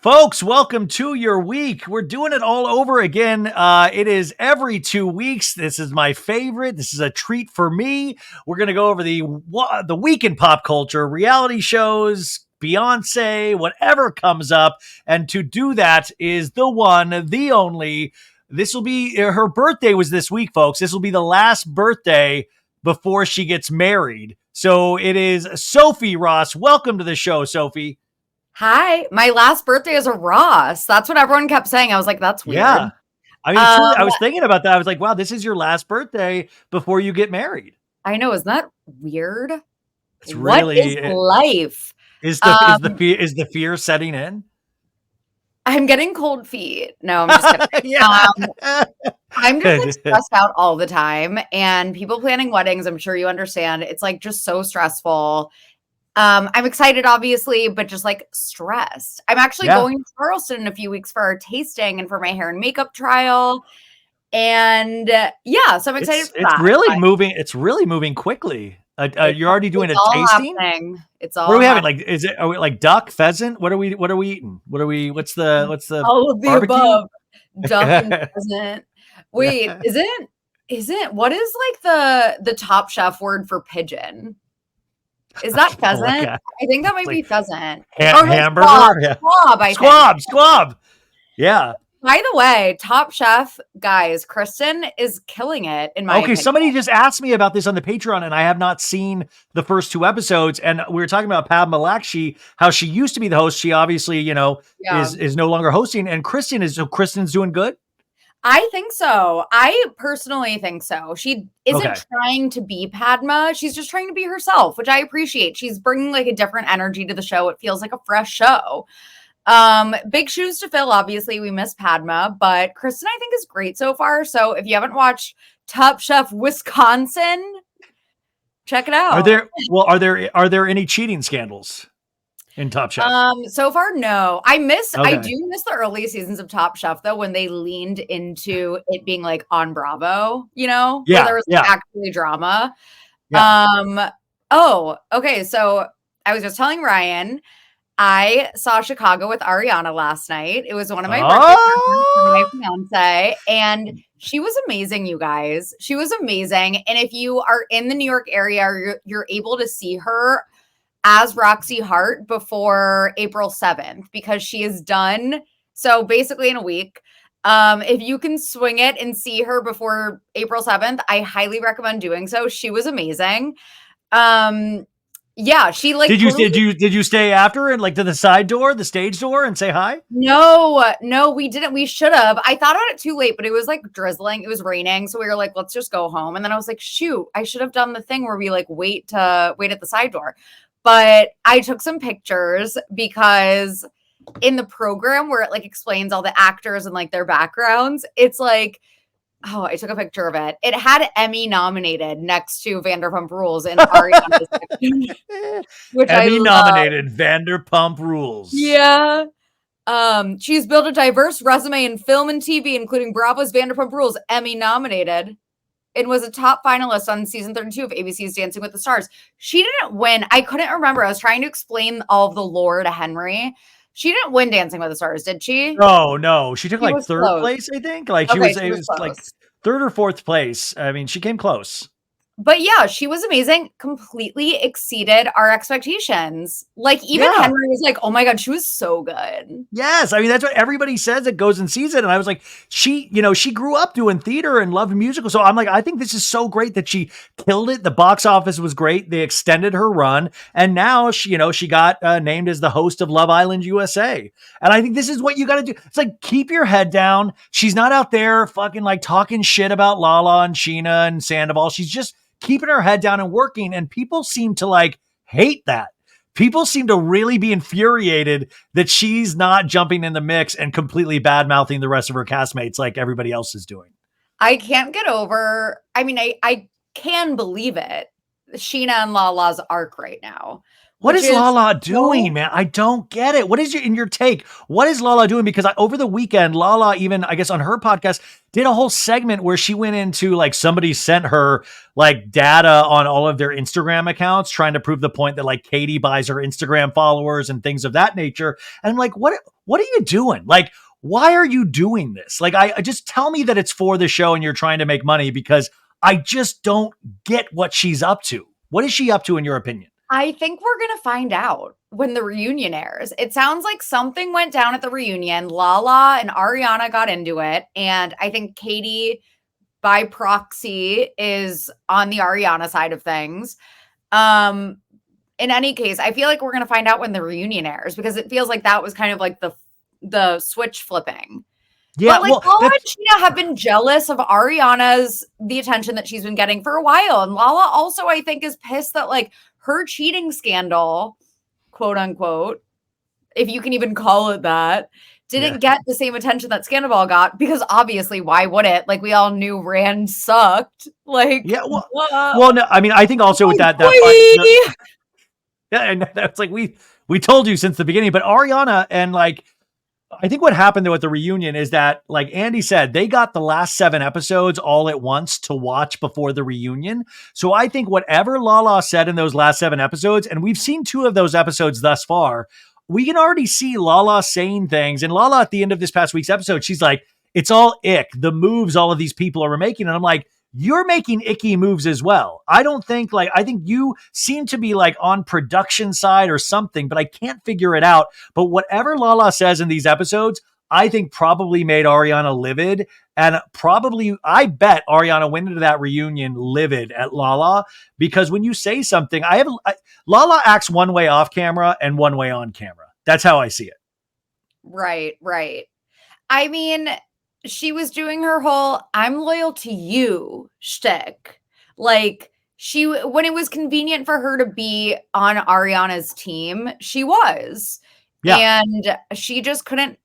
Folks, welcome to your week. We're doing it all over again. It is every 2 weeks. This is my favorite. This is a treat for me. We're going to go over the week in pop culture, reality shows, Beyonce, whatever comes up. And to do that is the one, the only. This will be, her birthday was this week, folks. This will be the last birthday before she gets married. So it is Sophie Ross. Welcome to the show, Sophie. Hi, my last birthday is a Ross. That's what everyone kept saying. I was like, that's weird. Yeah. I mean, truly, I was thinking about that. I was like, wow, this is your last birthday before you get married. I know. Isn't that weird? It's really, what is life? Is the fear setting in? I'm getting cold feet. No, I'm just kidding. Yeah. I'm just like, stressed out all the time. And people planning weddings, I'm sure you understand. It's like just so stressful. I'm excited, obviously, but just like stressed. I'm actually going to Charleston in a few weeks for our tasting and for my hair and makeup trial. And so I'm excited for that. It's really moving quickly. You're already doing a tasting? Happening. It's all what are we having? Like, are we like duck, pheasant? What are we eating? What's the all of the barbecue? Above. Duck and pheasant. Wait, isn't what is like the Top Chef word for pigeon? Is that pheasant? I think that might be pheasant. Hamburger? Squab. Yeah. By the way, Top Chef, guys, Kristen is killing it in my opinion. Somebody just asked me about this on the Patreon, and I have not seen the first 2 episodes. And we were talking about Padma Lakshmi, how she used to be the host. She obviously, is no longer hosting. And Kristen's doing good? I think so. I personally think so. She isn't trying to be Padma. She's just trying to be herself, which I appreciate. She's bringing like a different energy to the show. It feels like a fresh show. Big shoes to fill. Obviously, we miss Padma, but Kristen, I think, is great so far. So if you haven't watched Top Chef Wisconsin, check it out. Are there any cheating scandals in Top Chef? So far, no. I do miss the early seasons of Top Chef though, when they leaned into it being like on Bravo, where there was actually drama. Yeah. So I was just telling Ryan, I saw Chicago with Ariana last night. It was one of my birthday presents for my fiance, and she was amazing, you guys. She was amazing. And if you are in the New York area, you're able to see her as Roxy Hart before April 7th, because she is done. So basically in a week, if you can swing it and see her before April 7th, I highly recommend doing so. She was amazing. She like. Did you stay after and like to the side door, the stage door, and say hi? No, we didn't. We should have. I thought about it too late, but it was like drizzling. It was raining, so we were like, let's just go home. And then I was like, shoot, I should have done the thing where we like wait at the side door. But I took some pictures because in the program where it like explains all the actors and like their backgrounds, it's like, I took a picture of it. It had Emmy nominated next to Vanderpump Rules in Ariana's section, which Emmy nominated Vanderpump Rules. Yeah. She's built a diverse resume in film and TV, including Bravo's Vanderpump Rules, Emmy nominated, and was a top finalist on season 32 of ABC's Dancing with the Stars. She didn't win. I couldn't remember. I was trying to explain all of the lore to Henry. She didn't win Dancing with the Stars, did she? No. She took like 3rd place, I think. Like she was like 3rd or 4th place. I mean, she came close. But yeah, she was amazing. Completely exceeded our expectations. Like even Henry was like, oh my God, she was so good. Yes. I mean, that's what everybody says that goes and sees it. And I was like, she grew up doing theater and loved musicals. So I'm like, I think this is so great that she killed it. The box office was great. They extended her run. And now she got named as the host of Love Island USA. And I think this is what you got to do. It's like, keep your head down. She's not out there fucking like talking shit about Lala and Scheana and Sandoval. She's just keeping her head down and working, and people seem to like hate that. People seem to really be infuriated that she's not jumping in the mix and completely bad-mouthing the rest of her castmates like everybody else is doing. I can't get over, I mean, I can believe it, Scheana and Lala's arc right now. What is Lala doing, man? I don't get it. What is in your take? What is Lala doing? Because over the weekend, Lala, even I guess on her podcast, did a whole segment where she went into like somebody sent her like data on all of their Instagram accounts, trying to prove the point that like Katie buys her Instagram followers and things of that nature. And I'm like, what are you doing? Like, why are you doing this? Like, I just tell me that it's for the show and you're trying to make money, because I just don't get what she's up to. What is she up to in your opinion? I think we're going to find out when the reunion airs. It sounds like something went down at the reunion. Lala and Ariana got into it. And I think Katie, by proxy, is on the Ariana side of things. In any case, I feel like we're going to find out when the reunion airs, because it feels like that was kind of like the switch flipping. Yeah, but like Lala and Scheana have been jealous of the attention that she's been getting for a while. And Lala also, I think, is pissed that like her cheating scandal, quote unquote, if you can even call it that, didn't get the same attention that Sandoval got, because obviously, why would it? Like, we all knew Rand sucked. Like, well, no, I mean, I think also with that and that's like, we told you since the beginning, but Ariana and like, I think what happened though at the reunion is that, like Andy said, they got the last 7 episodes all at once to watch before the reunion. So I think whatever Lala said in those last 7 episodes, and we've seen 2 of those episodes thus far, we can already see Lala saying things. And Lala at the end of this past week's episode, she's like, it's all ick, the moves all of these people are making. And I'm like, you're making icky moves as well. I think you seem to be like on production side or something, but I can't figure it out. But whatever Lala says in these episodes, I think probably made Ariana livid. And probably, I bet Ariana went into that reunion livid at Lala, because when you say something, Lala acts one way off camera and one way on camera. That's how I see it. Right. I mean, she was doing her whole "I'm loyal to you" shtick. Like, when it was convenient for her to be on Ariana's team, she was. Yeah. And she just couldn't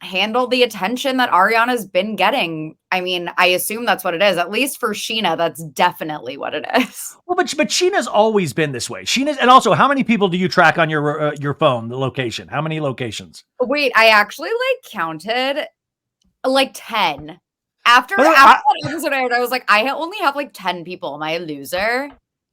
handle the attention that Ariana's been getting. I mean, I assume that's what it is. At least for Scheana, that's definitely what it is. Well, but Sheena's always been this way. And also, how many people do you track on your phone, the location? How many locations? Wait, I actually counted like 10. After that episode aired, I was like, I only have like 10 people. Am I a loser?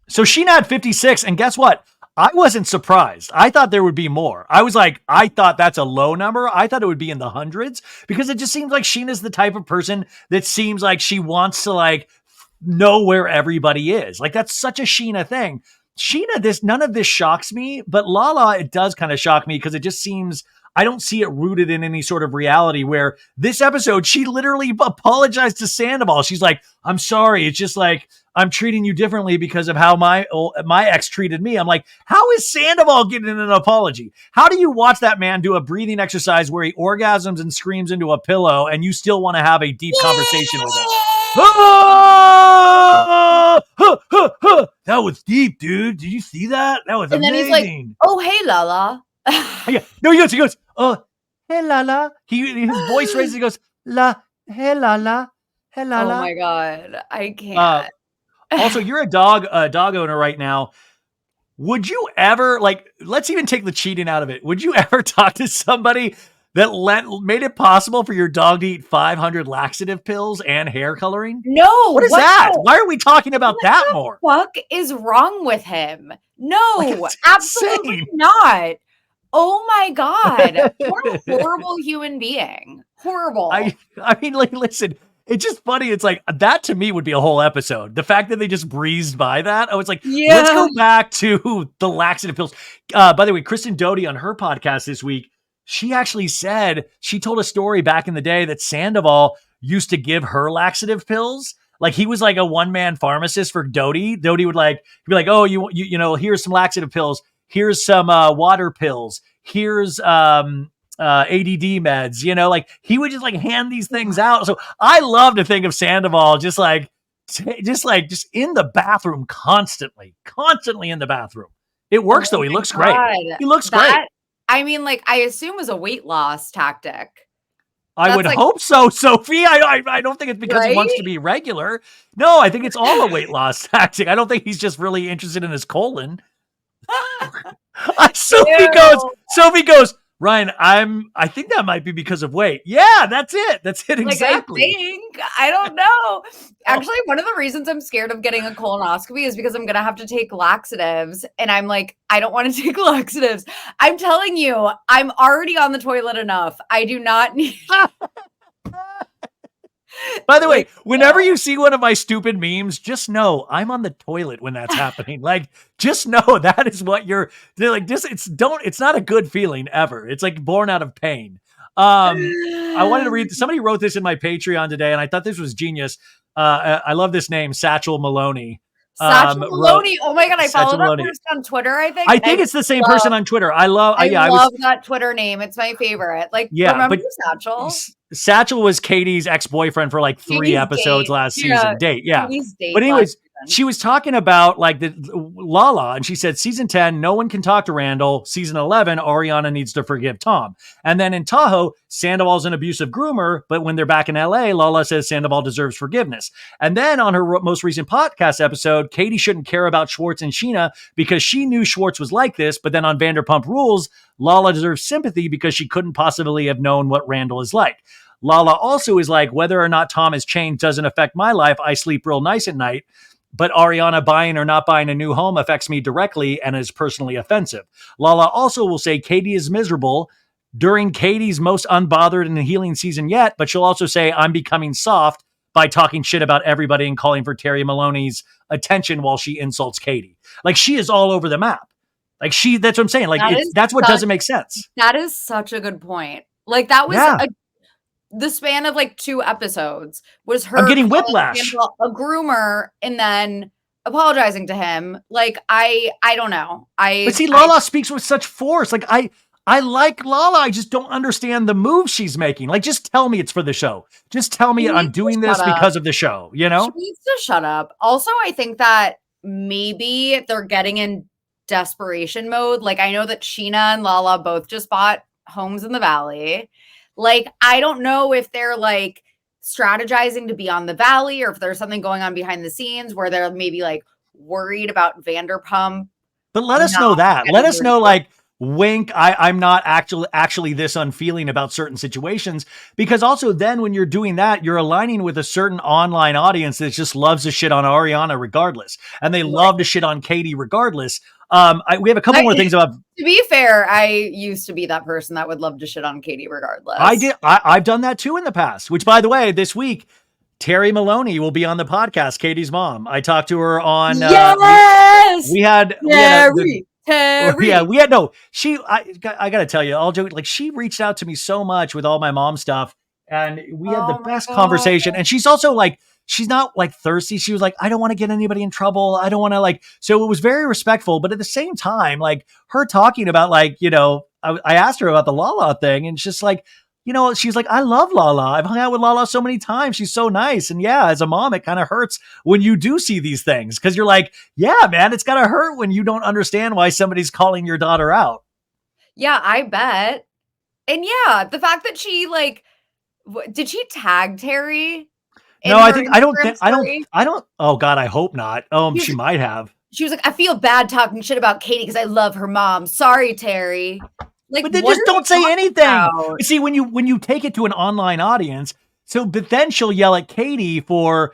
So Scheana had 56, and guess what? I wasn't surprised. I thought there would be more. I was like, I thought that's a low number. I thought it would be in the hundreds, because it just seems like Sheena's the type of person that seems like she wants to like know where everybody is. Like, that's such a Scheana thing. Scheana, none of this shocks me, but Lala, it does kind of shock me, because it just seems, I don't see it rooted in any sort of reality, where this episode, she literally apologized to Sandoval. She's like, I'm sorry. It's just like, I'm treating you differently because of how my ex treated me. I'm like, how is Sandoval getting an apology? How do you watch that man do a breathing exercise where he orgasms and screams into a pillow, and you still want to have a deep conversation with him? That was deep, dude. Did you see that? That was amazing. And then he's like, oh, hey, Lala. Yeah. No, he goes, oh, hey, Lala. His voice raises, he goes, hey, Lala. Hey, Lala. Oh my God. I can't. Also, you're a dog owner right now. Would you ever, like, let's even take the cheating out of it. Would you ever talk to somebody that made it possible for your dog to eat 500 laxative pills and hair coloring? No. What is that? Why are we talking about that more? What the fuck is wrong with him? No, absolutely not. Oh my God. What a horrible human being. Horrible. I mean, like, listen, it's just funny. It's like, that to me would be a whole episode. The fact that they just breezed by that, I was like, let's go back to the laxative pills. By the way, Kristen Doty on her podcast this week, she actually said, she told a story back in the day that Sandoval used to give her laxative pills. Like, he was like a one-man pharmacist for Doty. Doty would be like, oh, you know, here's some laxative pills. Here's some water pills. Here's ADD meds, you know, like he would just like hand these things out. So I love to think of Sandoval just in the bathroom constantly in the bathroom. It works though. He looks great. He looks great. I mean, like, I assume is a weight loss tactic. I would hope so, Sophie. I don't think it's because he wants to be regular. No, I think it's all a weight loss tactic. I don't think he's just really interested in his colon. Sophie goes, Ryan, I think that might be because of weight. Yeah, that's it. That's it exactly. I don't know. Actually, one of the reasons I'm scared of getting a colonoscopy is because I'm going to have to take laxatives. And I'm like, I don't want to take laxatives. I'm telling you, I'm already on the toilet enough. I do not need... By the way, whenever you see one of my stupid memes, just know I'm on the toilet when that's happening. Like, just know that is what you're like. Just it's not a good feeling ever. It's like born out of pain. I wanted to read. Somebody wrote this in my Patreon today, and I thought this was genius. I love this name, Satchel Maloney. Maloney. Oh my God. I follow that person on Twitter, I think. I think it's the same person on Twitter. I love that Twitter name. It's my favorite. Like, remember Satchel? Satchel was Katie's ex-boyfriend for like 3 episodes last season. Date. Yeah. But anyways, she was talking about like the Lala, and she said season 10, no one can talk to Randall. Season 11, Ariana needs to forgive Tom. And then in Tahoe, Sandoval's an abusive groomer, but when they're back in LA, Lala says Sandoval deserves forgiveness. And then on her most recent podcast episode, Katie shouldn't care about Schwartz and Scheana because she knew Schwartz was like this. But then on Vanderpump Rules, Lala deserves sympathy because she couldn't possibly have known what Randall is like. Lala also is like, whether or not Tom has changed doesn't affect my life. I sleep real nice at night. But Ariana buying or not buying a new home affects me directly and is personally offensive. Lala also will say Katie is miserable during Katie's most unbothered and healing season yet, but she'll also say I'm becoming soft by talking shit about everybody and calling for Terry Maloney's attention while she insults Katie. Like, she is all over the map. Like, that's what I'm saying. Like, that's what doesn't make sense. That is such a good point. Like, that was the span of like 2 episodes was her. I'm getting whiplash. A groomer and then apologizing to him. Like, I don't know. But see, Lala speaks with such force. Like, I like Lala. I just don't understand the moves she's making. Like, just tell me it's for the show. Just tell me I'm doing this because of the show, you know? She needs to shut up. Also, I think that maybe they're getting in desperation mode. Like, I know that Scheana and Lala both just bought homes in the Valley. Like, I don't know if they're like strategizing to be on the Valley or if there's something going on behind the scenes where they're maybe like worried about Vanderpump. But let us know that. Let us know, like, wink, I'm not actually this unfeeling about certain situations, because also then when you're doing that, you're aligning with a certain online audience that just loves to shit on Ariana regardless. And they love to shit on Katie regardless. We have a couple more things about. To be fair, I used to be that person that would love to shit on Katie regardless. I've done that too in the past, which, by the way, this week, Terry Maloney will be on the podcast, Katie's mom. I talked to her on. Yes! We had Terry. I got to tell you, all joking, like, she reached out to me so much with all my mom stuff, and we had the best conversation. And she's also like, she's not like thirsty. She was like, I don't want to get anybody in trouble. I don't want to, like, so it was very respectful. But at the same time, like, her talking about, like, you know, I asked her about the Lala thing, and it's just like, you know, she's like, I love Lala. I've hung out with Lala so many times. She's so nice. And yeah, as a mom, it kind of hurts when you do see these things, because you're like, yeah, man, it's got to hurt when you don't understand why somebody's calling your daughter out. Yeah, I bet. And yeah, the fact that she, like, did she tag Terry? No, I don't. Oh God, I hope not. She might have. She was like, I feel bad talking shit about Katie because I love her mom. Sorry, Terry. Like, but then just don't say anything. About? See, when you take it to an online audience, but then she'll yell at Katie for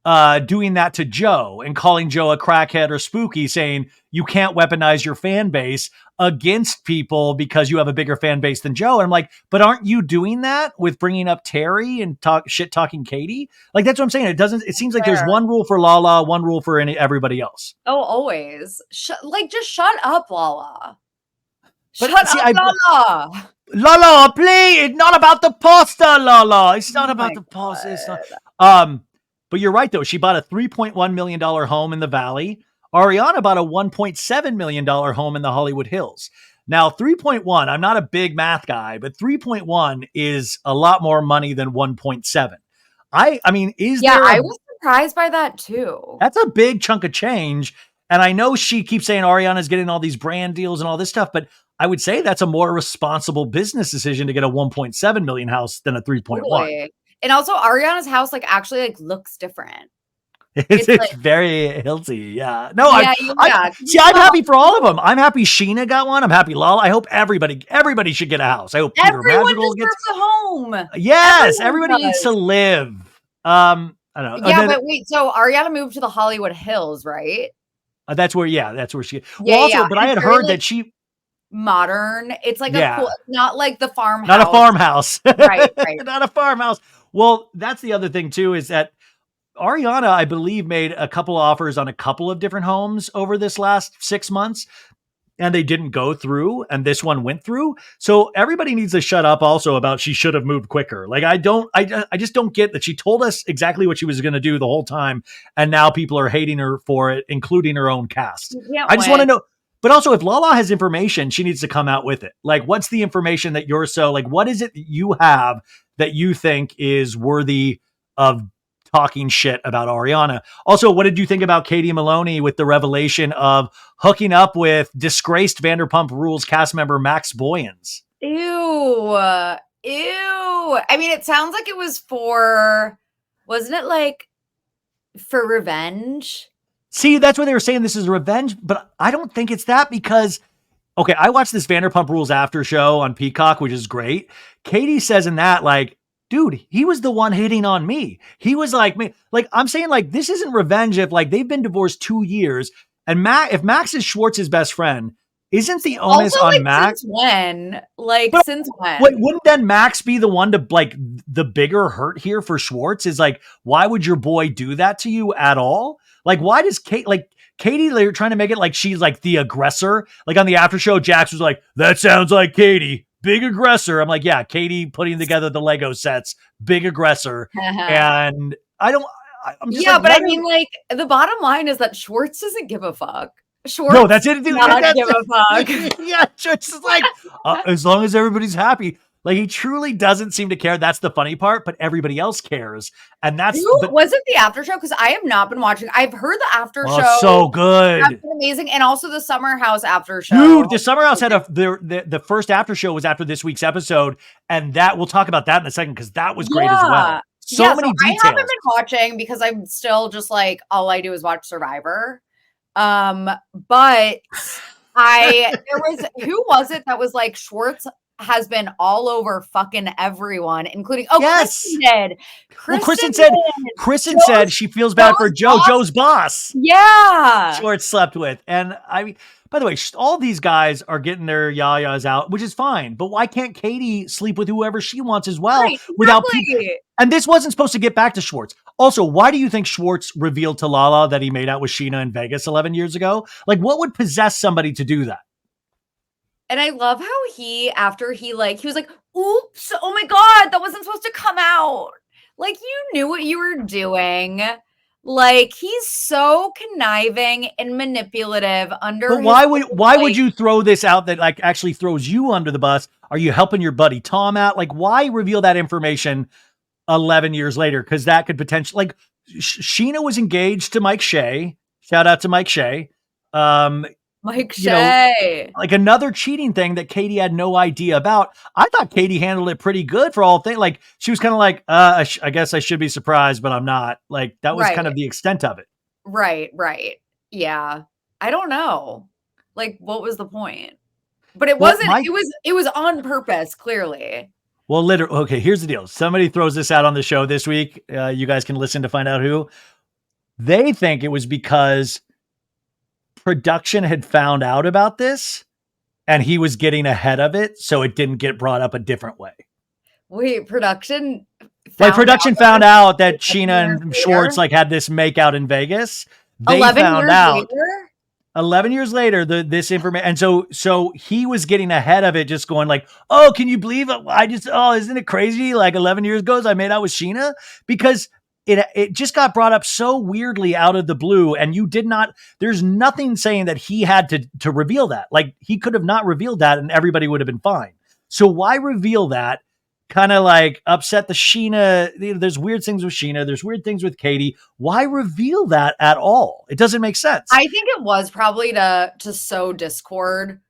doing that to Joe and calling Joe a crackhead or spooky, saying you can't weaponize your fan base against people because you have a bigger fan base than Joe. And I'm like, but aren't you doing that with bringing up Terry and talking Katie? Like, that's what I'm saying. It seems like there's one rule for Lala, one rule for everybody else. Oh, always. Just shut up, Lala. Lala. Lala, please. It's not about the pasta, Lala. It's not about the pasta. It's not. But you're right, though. She bought a $3.1 million home in the Valley. Ariana bought a $1.7 million home in the Hollywood Hills. Now, 3.1, I'm not a big math guy, but 3.1 is a lot more money than 1.7. I mean, I was surprised by that too. That's a big chunk of change. And I know she keeps saying Ariana's getting all these brand deals and all this stuff, but I would say that's a more responsible business decision to get a 1.7 million house than a 3.1. Totally. And also Ariana's house, like, actually, like, looks different. It's like, very hilty. Yeah. No, I'm happy for all of them. I'm happy Scheana got one. I'm happy Lala. I hope everybody should get a house. I hope Peter Madrigal gets a home. Yes. Everybody needs to live. I don't know. Yeah, but wait, so Ariana moved to the Hollywood Hills, right? That's where she, but I had heard that she modern. It's like a cool, not like the farmhouse. Not a farmhouse. Right. Not a farmhouse. Well, that's the other thing too, is that Ariana, I believe, made a couple offers on a couple of different homes over this last 6 months, and they didn't go through, and this one went through. So everybody needs to shut up also about she should have moved quicker. Like, I just don't get that she told us exactly what she was going to do the whole time, and now people are hating her for it, including her own cast. I just want to know. But also, if Lala has information, she needs to come out with it. Like, what's the information that you're what is it that you have that you think is worthy of talking shit about Ariana? Also, what did you think about Katie Maloney with the revelation of hooking up with disgraced Vanderpump Rules cast member Max Boyens? Ew. I mean, it sounds like it was wasn't it like for revenge? See, that's what they were saying. This is revenge, but I don't think it's that because, okay, I watched this Vanderpump Rules after show on Peacock, which is great. Katie says in that, like, dude, he was the one hitting on me. He was like me. Like, I'm saying, like, this isn't revenge if, like, they've been divorced 2 years, and if Max is Schwartz's best friend, isn't the onus also, on like, Max? Since when? Since when? Wouldn't then Max be the one to, like, the bigger hurt here for Schwartz? Is like, why would your boy do that to you at all? Like, why does Katie, they're trying to make it like she's like the aggressor. Like on the after show, Jax was like, that sounds like Katie, big aggressor. I'm like, yeah, Katie putting together the Lego sets, big aggressor. And I'm just but I mean, like, the bottom line is that Schwartz doesn't give a fuck. Schwartz no, that's it. Not give a fuck. Yeah, Schwartz is like, as long as everybody's happy. Like, he truly doesn't seem to care. That's the funny part, but everybody else cares. And that's was it the after show? Because I have not been watching. I've heard the after show. So good. That's amazing. And also the Summer House after show. Dude, the Summer House had the first after show was after this week's episode. And that we'll talk about that in a second because that was great as well. So many details. I haven't been watching because I'm still just like, all I do is watch Survivor. But who was it that was like Schwartz has been all over fucking everyone, including Kristen did. Kristen said she feels bad for Joe's boss. Yeah. Schwartz slept with. And I mean, by the way, all these guys are getting their yayas out, which is fine. But why can't Katie sleep with whoever she wants as well? Right, without people? And this wasn't supposed to get back to Schwartz. Also, why do you think Schwartz revealed to Lala that he made out with Scheana in Vegas 11 years ago? Like, what would possess somebody to do that? And I love how after he was like, oops, oh my God, that wasn't supposed to come out. Like, you knew what you were doing. Like, he's so conniving and manipulative But why would you throw this out that like actually throws you under the bus? Are you helping your buddy Tom out? Like, why reveal that information 11 years later? Because that could potentially, like, Scheana was engaged to Mike Shay. Shout out to Mike Shay. Mike Shay. Like another cheating thing that Katie had no idea about. I thought Katie handled it pretty good for all things. Like, she was kind of like, I guess I should be surprised, but I'm not. Like, that was kind of the extent of it. Right. Yeah. I don't know. Like, what was the point? But it wasn't, it was on purpose, clearly. Well, literally, okay, here's the deal. Somebody throws this out on the show this week. You guys can listen to find out who. They think it was because production had found out about this and he was getting ahead of it, so it didn't get brought up a different way. Wait, production found out that Scheana and Schwartz like had this makeout in Vegas. They 11 years later, this information. And so he was getting ahead of it, just going like, oh, can you believe it? Isn't it crazy? Like 11 years ago, I made out with Scheana, because it just got brought up so weirdly out of the blue. And there's nothing saying that he had to reveal that. Like, he could have not revealed that and everybody would have been fine. So why reveal that? Kind of like upset the Scheana. There's weird things with Scheana. There's weird things with Katie. Why reveal that at all? It doesn't make sense. I think it was probably to sow discord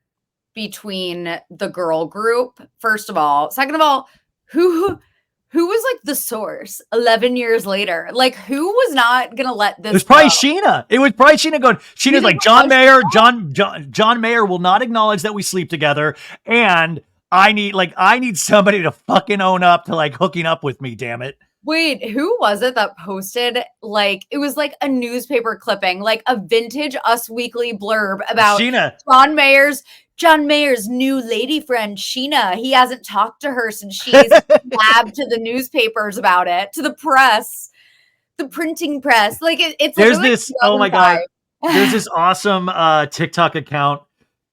between the girl group, first of all. Second of all, who was like the source 11 years later? Like, who was not going to let this It was probably Scheana. It was probably Scheana going, Sheena's like, John Mayer will not acknowledge that we sleep together. And I need somebody to fucking own up to like hooking up with me, damn it. Wait, who was it that posted, like, it was like a newspaper clipping, like a vintage Us Weekly blurb about Scheana. John Mayer's new lady friend, Scheana. He hasn't talked to her since she's blabbed to the newspapers about it, to the press, the printing press. Like, it's there's this, oh my God. There's this awesome TikTok account,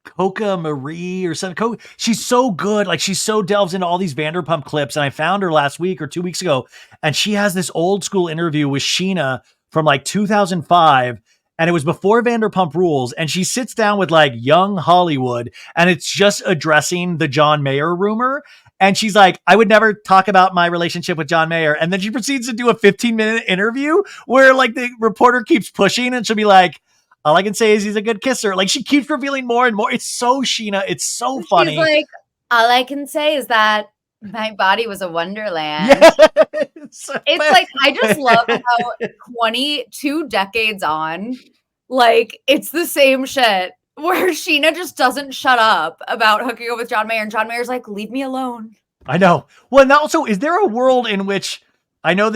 Coca Marie or something. She's so good. Like, she so delves into all these Vanderpump clips. And I found her last week or 2 weeks ago. And she has this old school interview with Scheana from like 2005. And it was before Vanderpump Rules. And she sits down with like young Hollywood. And it's just addressing the John Mayer rumor. And she's like, I would never talk about my relationship with John Mayer. And then she proceeds to do a 15-minute interview where like the reporter keeps pushing and she'll be like, all I can say is he's a good kisser. Like, she keeps revealing more and more. It's so Scheana. It's so funny. She's like, all I can say is that my body was a wonderland. Yes. It's like, I just love how 22 decades on, like, it's the same shit where Scheana just doesn't shut up about hooking up with John Mayer. And John Mayer's like, leave me alone. I know. Well, and also, is there a world in which, I know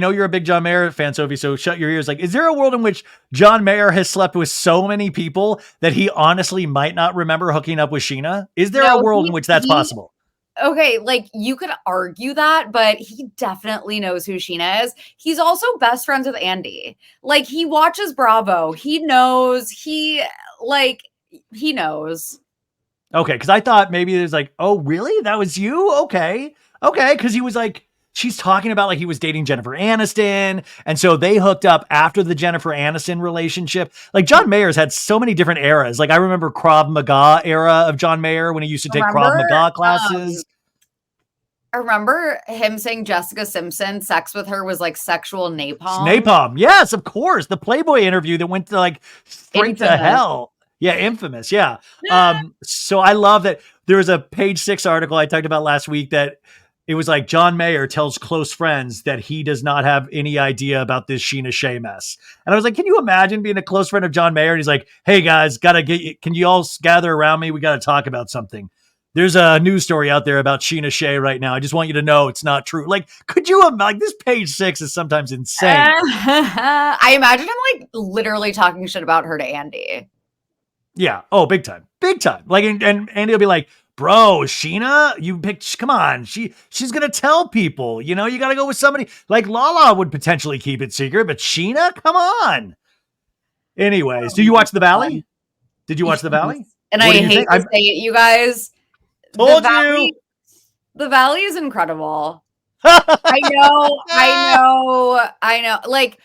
you're a big John Mayer fan, Sophie, so shut your ears. Like, is there a world in which John Mayer has slept with so many people that he honestly might not remember hooking up with Scheana? Is there a world in which that's possible? Okay, like, you could argue that, but he definitely knows who Scheana is. He's also best friends with Andy. Like, he watches Bravo. He knows. He knows. Okay, because I thought maybe there's like, oh, really? That was you? Okay, because he was like, she's talking about like he was dating Jennifer Aniston. And so they hooked up after the Jennifer Aniston relationship. Like, John Mayer's had so many different eras. Like, I remember Krav Maga era of John Mayer when he used to take Krav Maga classes. I remember him saying Jessica Simpson, sex with her was like sexual napalm. Napalm. Yes, of course. The Playboy interview that went to like straight to hell. Yeah. Infamous. Yeah. So I love that there was a Page 6 article I talked about last week that it was like John Mayer tells close friends that he does not have any idea about this Scheana Shay mess. And I was like, can you imagine being a close friend of John Mayer? And he's like, hey guys, can you all gather around me? We got to talk about something. There's a news story out there about Scheana Shay right now. I just want you to know it's not true. Like, could you like this Page 6 is sometimes insane. I imagine him like literally talking shit about her to Andy. Yeah. Oh, big time. Big time. Like, and Andy will be like, bro, Scheana, you picked, come on. She's going to tell people, you know, you got to go with somebody like Lala would potentially keep it secret, but Scheana, come on. Anyways, do you watch The Valley? Did you watch The Valley? And I hate to say it, you guys. Told you. The Valley is incredible. I know. Like,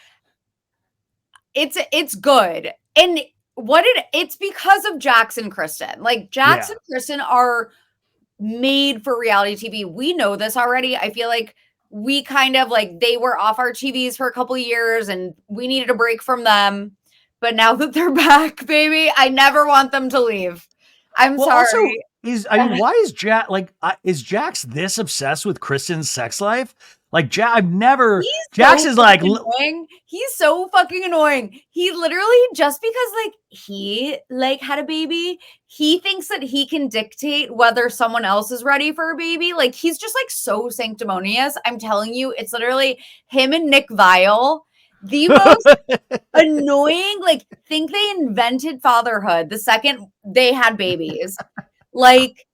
it's good. And it's because of Jax and Kristen. Like, Jax and Kristen are made for reality TV. We know this already. I feel like we kind of like, they were off our TVs for a couple of years and we needed a break from them. But now that they're back, baby, I never want them to leave. I'm sorry. Also, why is Jax is Jax this obsessed with Kristen's sex life? Like, Jax is like annoying. He's so fucking annoying. He literally, just because like he like had a baby, he thinks that he can dictate whether someone else is ready for a baby. Like, he's just like so sanctimonious. I'm telling you, it's literally him and Nick Viall. The most annoying, like, think they invented fatherhood the second they had babies. Like,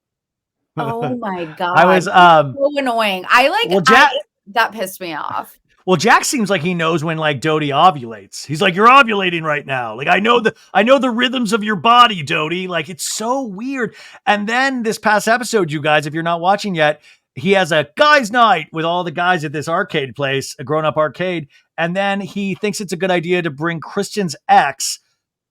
oh my God. I was so annoying. That pissed me off. Well, Jax seems like he knows when like Dodie ovulates. He's like, you're ovulating right now. Like, I know the rhythms of your body, Dodie. Like, it's so weird. And then this past episode, you guys, if you're not watching yet, he has a guys' night with all the guys at this arcade place, a grown-up arcade. And then he thinks it's a good idea to bring Kristen's ex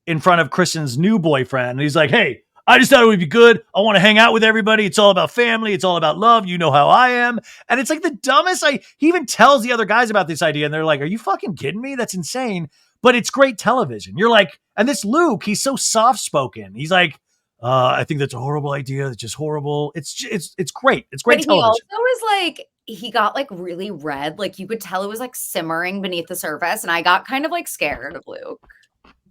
in front of Kristen's new boyfriend. And he's like, hey, I just thought it would be good. I want to hang out with everybody. It's all about family. It's all about love. You know how I am. And it's like the dumbest. He even tells the other guys about this idea. And they're like, are you fucking kidding me? That's insane. But it's great television. You're like, and this Luke, he's so soft-spoken. He's like, I think that's a horrible idea. It's just horrible. It's great. It's great television. He also is like, he got like really red. Like you could tell it was like simmering beneath the surface. And I got kind of like scared of Luke.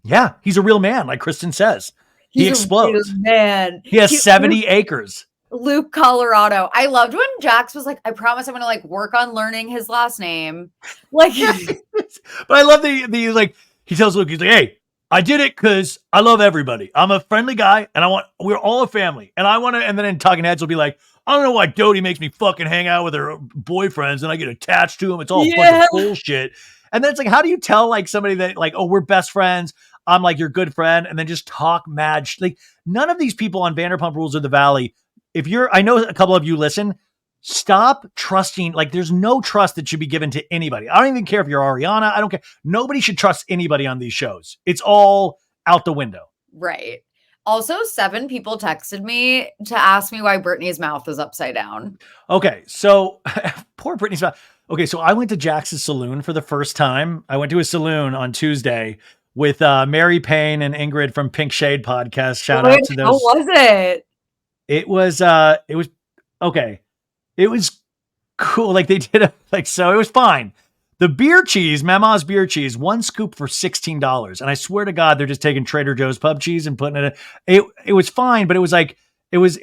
Yeah, he's a real man, like Kristen says. He explodes. A real man. He has 70 acres. Luke, Colorado. I loved when Jax was like, I promise I'm going to like work on learning his last name. Like, but I love the like, he tells Luke, he's like, hey, I did it because I love everybody. I'm a friendly guy and we're all a family. And I want to, and then in Talking Heads will be like, I don't know why Dodie makes me fucking hang out with her boyfriends and I get attached to them. It's all fucking bullshit. And then it's like, how do you tell like somebody that like, oh, we're best friends. I'm like your good friend. And then just talk mad. Like none of these people on Vanderpump Rules of the Valley. I know a couple of you listen, stop trusting. Like there's no trust that should be given to anybody. I don't even care if you're Ariana. I don't care. Nobody should trust anybody on these shows. It's all out the window. Right. Also, 7 people texted me to ask me why Brittany's mouth is upside down. Okay. So poor Brittany's mouth. Okay. So I went to Jax's saloon for the first time. I went to a saloon on Tuesday with Mary Payne and Ingrid from Pink Shade Podcast. Shout out to those. How was it? It was okay. It was cool. Like they did so it was fine. The beer cheese, Mama's beer cheese, 1 scoop for $16. And I swear to God, they're just taking Trader Joe's pub cheese and putting it in. It was fine, but it was like, it was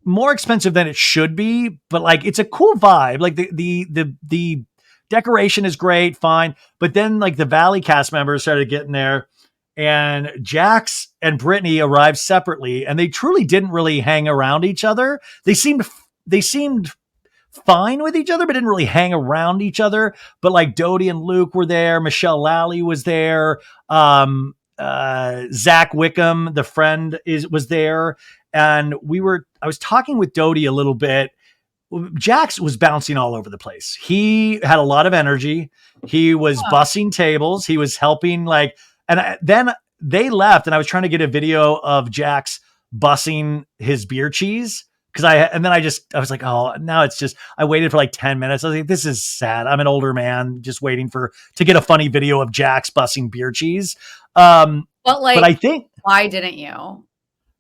more expensive than it should be, but like, it's a cool vibe. Like the decoration is great, fine. But then like the Valley cast members started getting there. And Jax and Brittany arrived separately, and they truly didn't really hang around each other. They seemed fine with each other, but didn't really hang around each other. But like Dodie and Luke were there. Michelle Lally was there. Zach Wickham, the friend, was there. And I was talking with Dodie a little bit. Jax was bouncing all over the place. He had a lot of energy. He was bussing tables. He was helping then they left, and I was trying to get a video of Jax bussing his beer cheese I was like, oh, now it's just, I waited for like 10 minutes. I was like, this is sad. I'm an older man just waiting to get a funny video of Jax bussing beer cheese. But I think, why didn't you?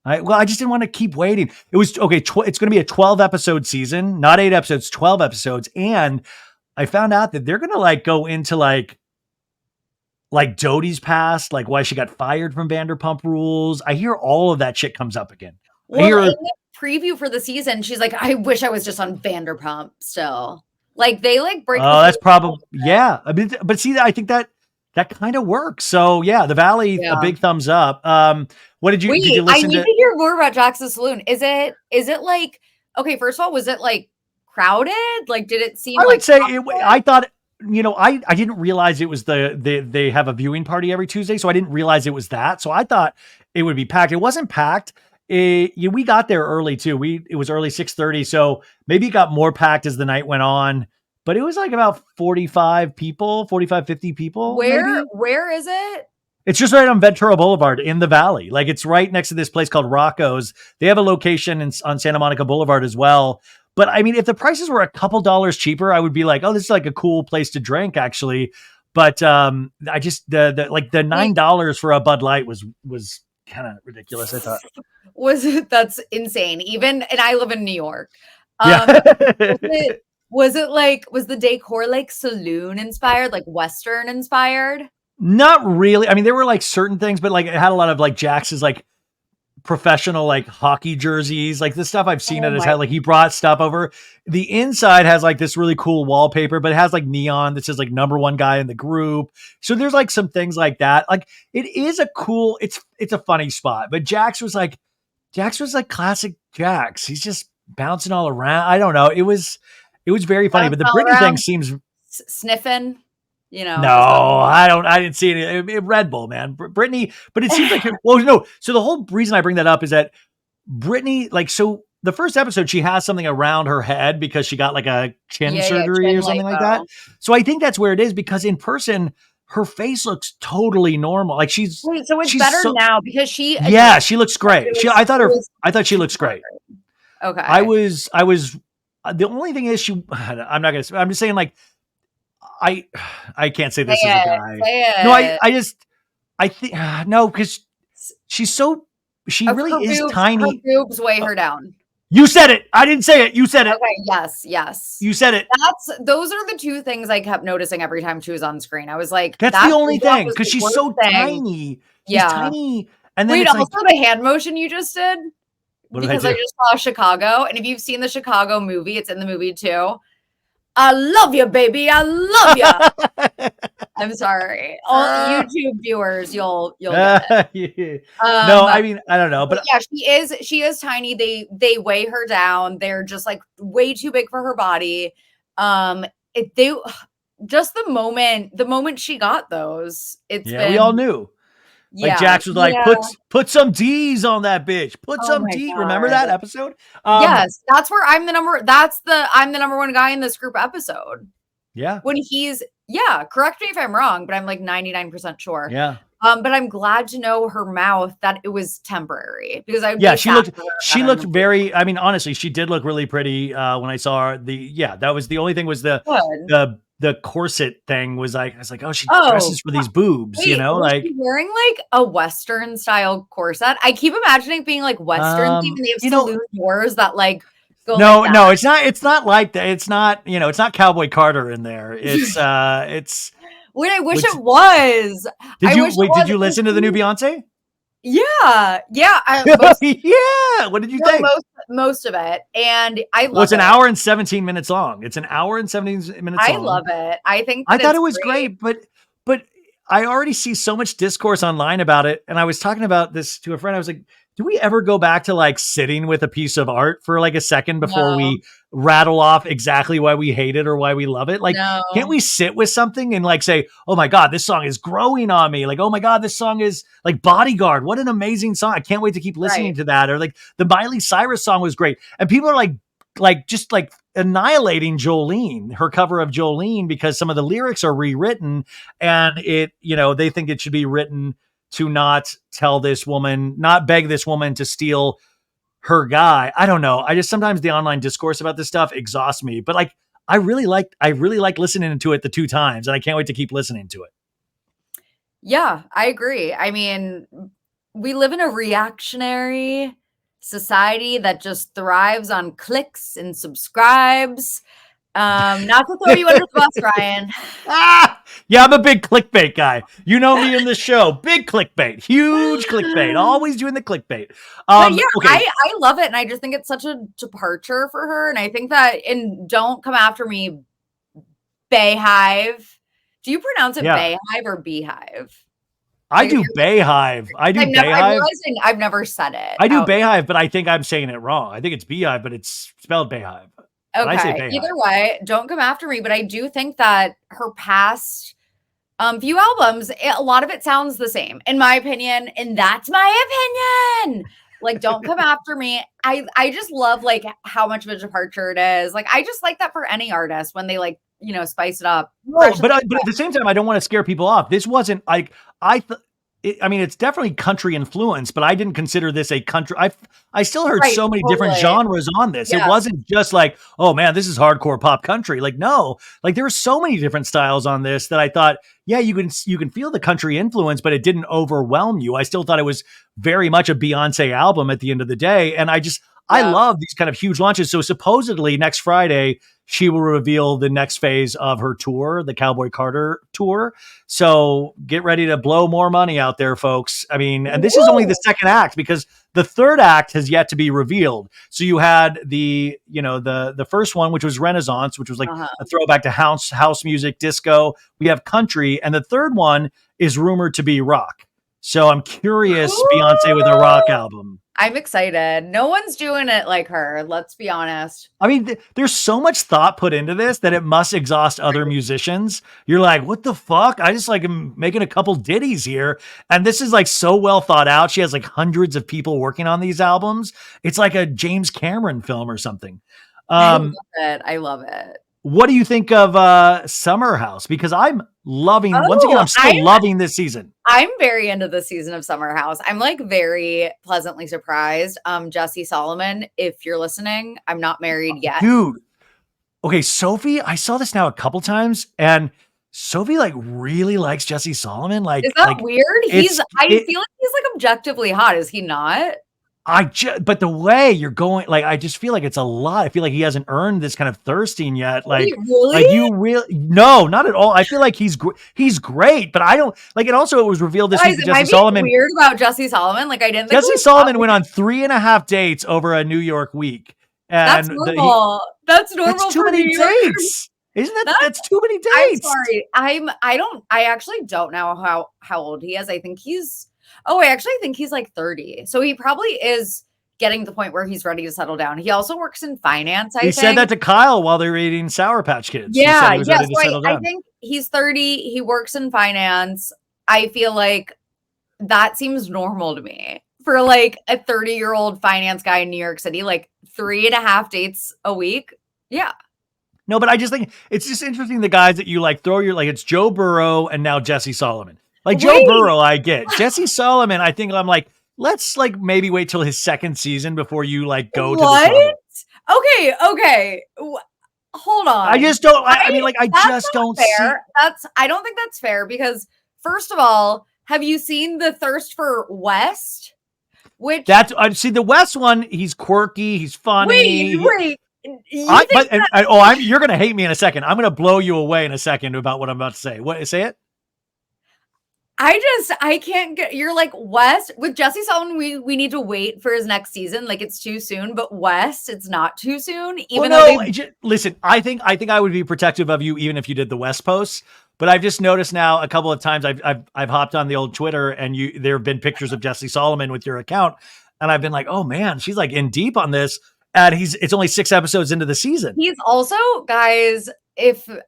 I just didn't want to keep waiting. It was okay. It's going to be a 12 episode season, not 8 episodes, 12 episodes. And I found out that they're going to like go into like Dodie's past, like why she got fired from Vanderpump Rules. I hear all of that shit comes up again. Well, in the preview for the season, she's like, I wish I was just on Vanderpump still. Like they like break. Oh, that's probably, yeah. I mean, but see, I think that kind of works. So yeah, the Valley, a big thumbs up. What did you listen to? I need to hear more about Jax's saloon. Is it like, okay, first of all, was it like crowded? Like, did it seem I would say I thought, I didn't realize it was they have a viewing party every Tuesday. So I didn't realize it was that. So I thought it would be packed. It wasn't packed. We got there early too. It was early 6:30. So maybe it got more packed as the night went on, but it was like about 45, 50 people. Where is it? It's just right on Ventura Boulevard in the Valley. Like it's right next to this place called Rocco's. They have a location on Santa Monica Boulevard as well. But I mean, if the prices were a couple dollars cheaper, I would be like, oh, this is like a cool place to drink actually. But I just, the $9 for a Bud Light was kind of ridiculous. I thought that's insane. And I live in New York. Was the decor like saloon inspired, like Western inspired? Not really. I mean, there were like certain things, but like it had a lot of like Jax's like professional like hockey jerseys, like the stuff I've seen at his head. Like he brought stuff over. The inside has like this really cool wallpaper, but it has like neon that says like #1 guy in the group. So there's like some things like that. Like it is a cool, it's a funny spot. But Jax was like classic Jax. He's just bouncing all around. I don't know. It was very funny. But the Brittany thing seems sniffing. No, I didn't see it. Red Bull, man. Brittany, but it seems like, well, no. So the whole reason I bring that up is that Brittany, like, so the first episode, she has something around her head because she got like a chin surgery or something like that. So I think that's where it is, because in person, her face looks totally normal. Like so it's better now because she looks great. I thought she looks great. Okay. I was, the only thing is I'm just saying, like, I can't say this as a guy. No, I think no, because she really is tiny. Her boobs weigh her down. You said it. I didn't say it. You said it. Okay. Yes. You said it. Those are the two things I kept noticing every time she was on screen. I was like, that's the only thing, because she's so tiny. She's tiny. And then wait, also the hand motion you just did? Because I just saw Chicago. And if you've seen the Chicago movie, it's in the movie too. I love you, baby. I love you. I'm sorry. All YouTube viewers, you'll get it. No, I mean, I don't know. But yeah, she is tiny. They weigh her down. They're just like way too big for her body. Just the moment she got those, we all knew. Like Jax was like, put some D's on that bitch. Put some D. God. Remember that episode? Yes, that's where I'm the number one guy in this group episode. Yeah. When he's correct me if I'm wrong, but I'm like 99% sure. Yeah. But I'm glad to know her mouth that it was temporary, because she looked very, I mean, honestly, she did look really pretty when I saw her. That was the only thing, was the corset thing was like, I was like, she dresses for these boobs, you know, like wearing like a Western style corset. I keep imagining it being like Western, even they have saloon doors that like go. No, it's not like that. It's not, it's not Cowboy Carter in there. It's Wait, I wish it was. Did you listen to the new Beyonce? Yeah. Yeah. What did you think? Most of it. And I love it. It's an hour and 17 minutes long. It's an hour and 17 minutes long. I love it. I thought it was great, but I already see so much discourse online about it. And I was talking about this to a friend. I was like, do we ever go back to like sitting with a piece of art for like a second before we rattle off exactly why we hate it or why we love it? Like, can't we sit with something and like say, oh my God, this song is growing on me. Like, oh my God, this song is like Bodyguard. What an amazing song. I can't wait to keep listening to that. Or like the Miley Cyrus song was great. And people are just annihilating Jolene, her cover of Jolene, because some of the lyrics are rewritten, and they think it should be written to not beg this woman to steal her guy. I don't know. I just, sometimes the online discourse about this stuff exhausts me, but like, I really like listening to it the 2 times, and I can't wait to keep listening to it. Yeah, I agree. I mean, we live in a reactionary society that just thrives on clicks and subscribes. Not to throw you under the bus, Ryan. Yeah, I'm a big clickbait guy. You know me in the show. Big clickbait. Huge clickbait. Always doing the clickbait. But yeah, okay. I love it. And I just think it's such a departure for her. And I think that, and don't come after me, Bayhive. Do you pronounce it Bayhive or Beehive? I do Bayhive. I've never said it. I do Bayhive, but I think I'm saying it wrong. I think it's Beehive, but it's spelled Bayhive. Okay. Either way, don't come after me. But I do think that her past few albums, a lot of it sounds the same, in my opinion. And that's my opinion. Like, don't come after me. I just love like how much of a departure it is. Like, I just like that for any artist when they like, spice it up. No, but at the same time, I don't want to scare people off. This wasn't like, it's definitely country influence, but I didn't consider this a country. I still heard so many different genres on this. Yeah. It wasn't just like, oh man, this is hardcore pop country. Like, no, like there were so many different styles on this that I thought, yeah, you can feel the country influence, but it didn't overwhelm you. I still thought it was very much a Beyonce album at the end of the day. And I love these kind of huge launches. So supposedly next Friday, she will reveal the next phase of her tour, the Cowboy Carter tour. So get ready to blow more money out there, folks. I mean, and this is only the second act, because the third act has yet to be revealed. So you had the first one, which was Renaissance, which was like a throwback to house music, disco. We have country. And the third one is rumored to be rock. So I'm curious, Beyonce with a rock album. I'm excited. No one's doing it like her. Let's be honest. I mean, there's so much thought put into this that it must exhaust other musicians. You're like, what the fuck? I just like am making a couple ditties here. And this is like so well thought out. She has like hundreds of people working on these albums. It's like a James Cameron film or something. I love it. What do you think of Summer House? Because I'm loving, once again, I'm still loving this season. I'm very into the season of Summer House. I'm like very pleasantly surprised. Jesse Solomon, if you're listening, I'm not married yet. Dude. Okay, Sophie, I saw this now a couple times, and Sophie like really likes Jesse Solomon. Like, is that weird? I feel like he's like objectively hot. Is he not? but the way you're going, like, I just feel like it's a lot. I feel like he hasn't earned this kind of thirsting yet. Like, wait, really? Like you really, no, not at all. I feel like he's great, but I don't like it. Also, it was revealed this week that Jesse Solomon. Weird about Jesse Solomon. Like, I didn't think Jesse Solomon went on 3.5 dates over a New York week. And that's normal. That's normal. That's too many dates. Isn't that? That's too many dates. I'm sorry. I actually don't know how old he is. I actually think he's like 30. So he probably is getting to the point where he's ready to settle down. He also works in finance. He said that to Kyle while they were eating Sour Patch Kids. Yeah. I think he's 30. He works in finance. I feel like that seems normal to me for like a 30-year-old finance guy in New York City, like 3.5 dates a week. Yeah. No, but I just think it's just interesting. The guys that you like throw your, like, it's Joe Burrow and now Jesse Solomon. Like Joe Burrow, I get. Jesse Solomon, I think I'm like, let's like maybe wait till his second season before you like go to the Okay. Hold on. I just don't. I mean, like, I just don't fair. I don't think that's fair because first of all, have you seen the thirst for West? I see the West one. He's quirky. He's funny. Wait. You're gonna hate me in a second. I'm gonna blow you away in a second about what I'm about to say. Say it. I can't get, you're like West with Jesse Solomon. We need to wait for his next season. Like it's too soon, but West, it's not too soon. Listen, I think I would be protective of you even if you did the West posts. But I've just noticed now a couple of times I've hopped on the old Twitter and there have been pictures of Jesse Solomon with your account, and I've been like, oh man, she's like in deep on this. And it's only 6 episodes into the season. He's also, guys,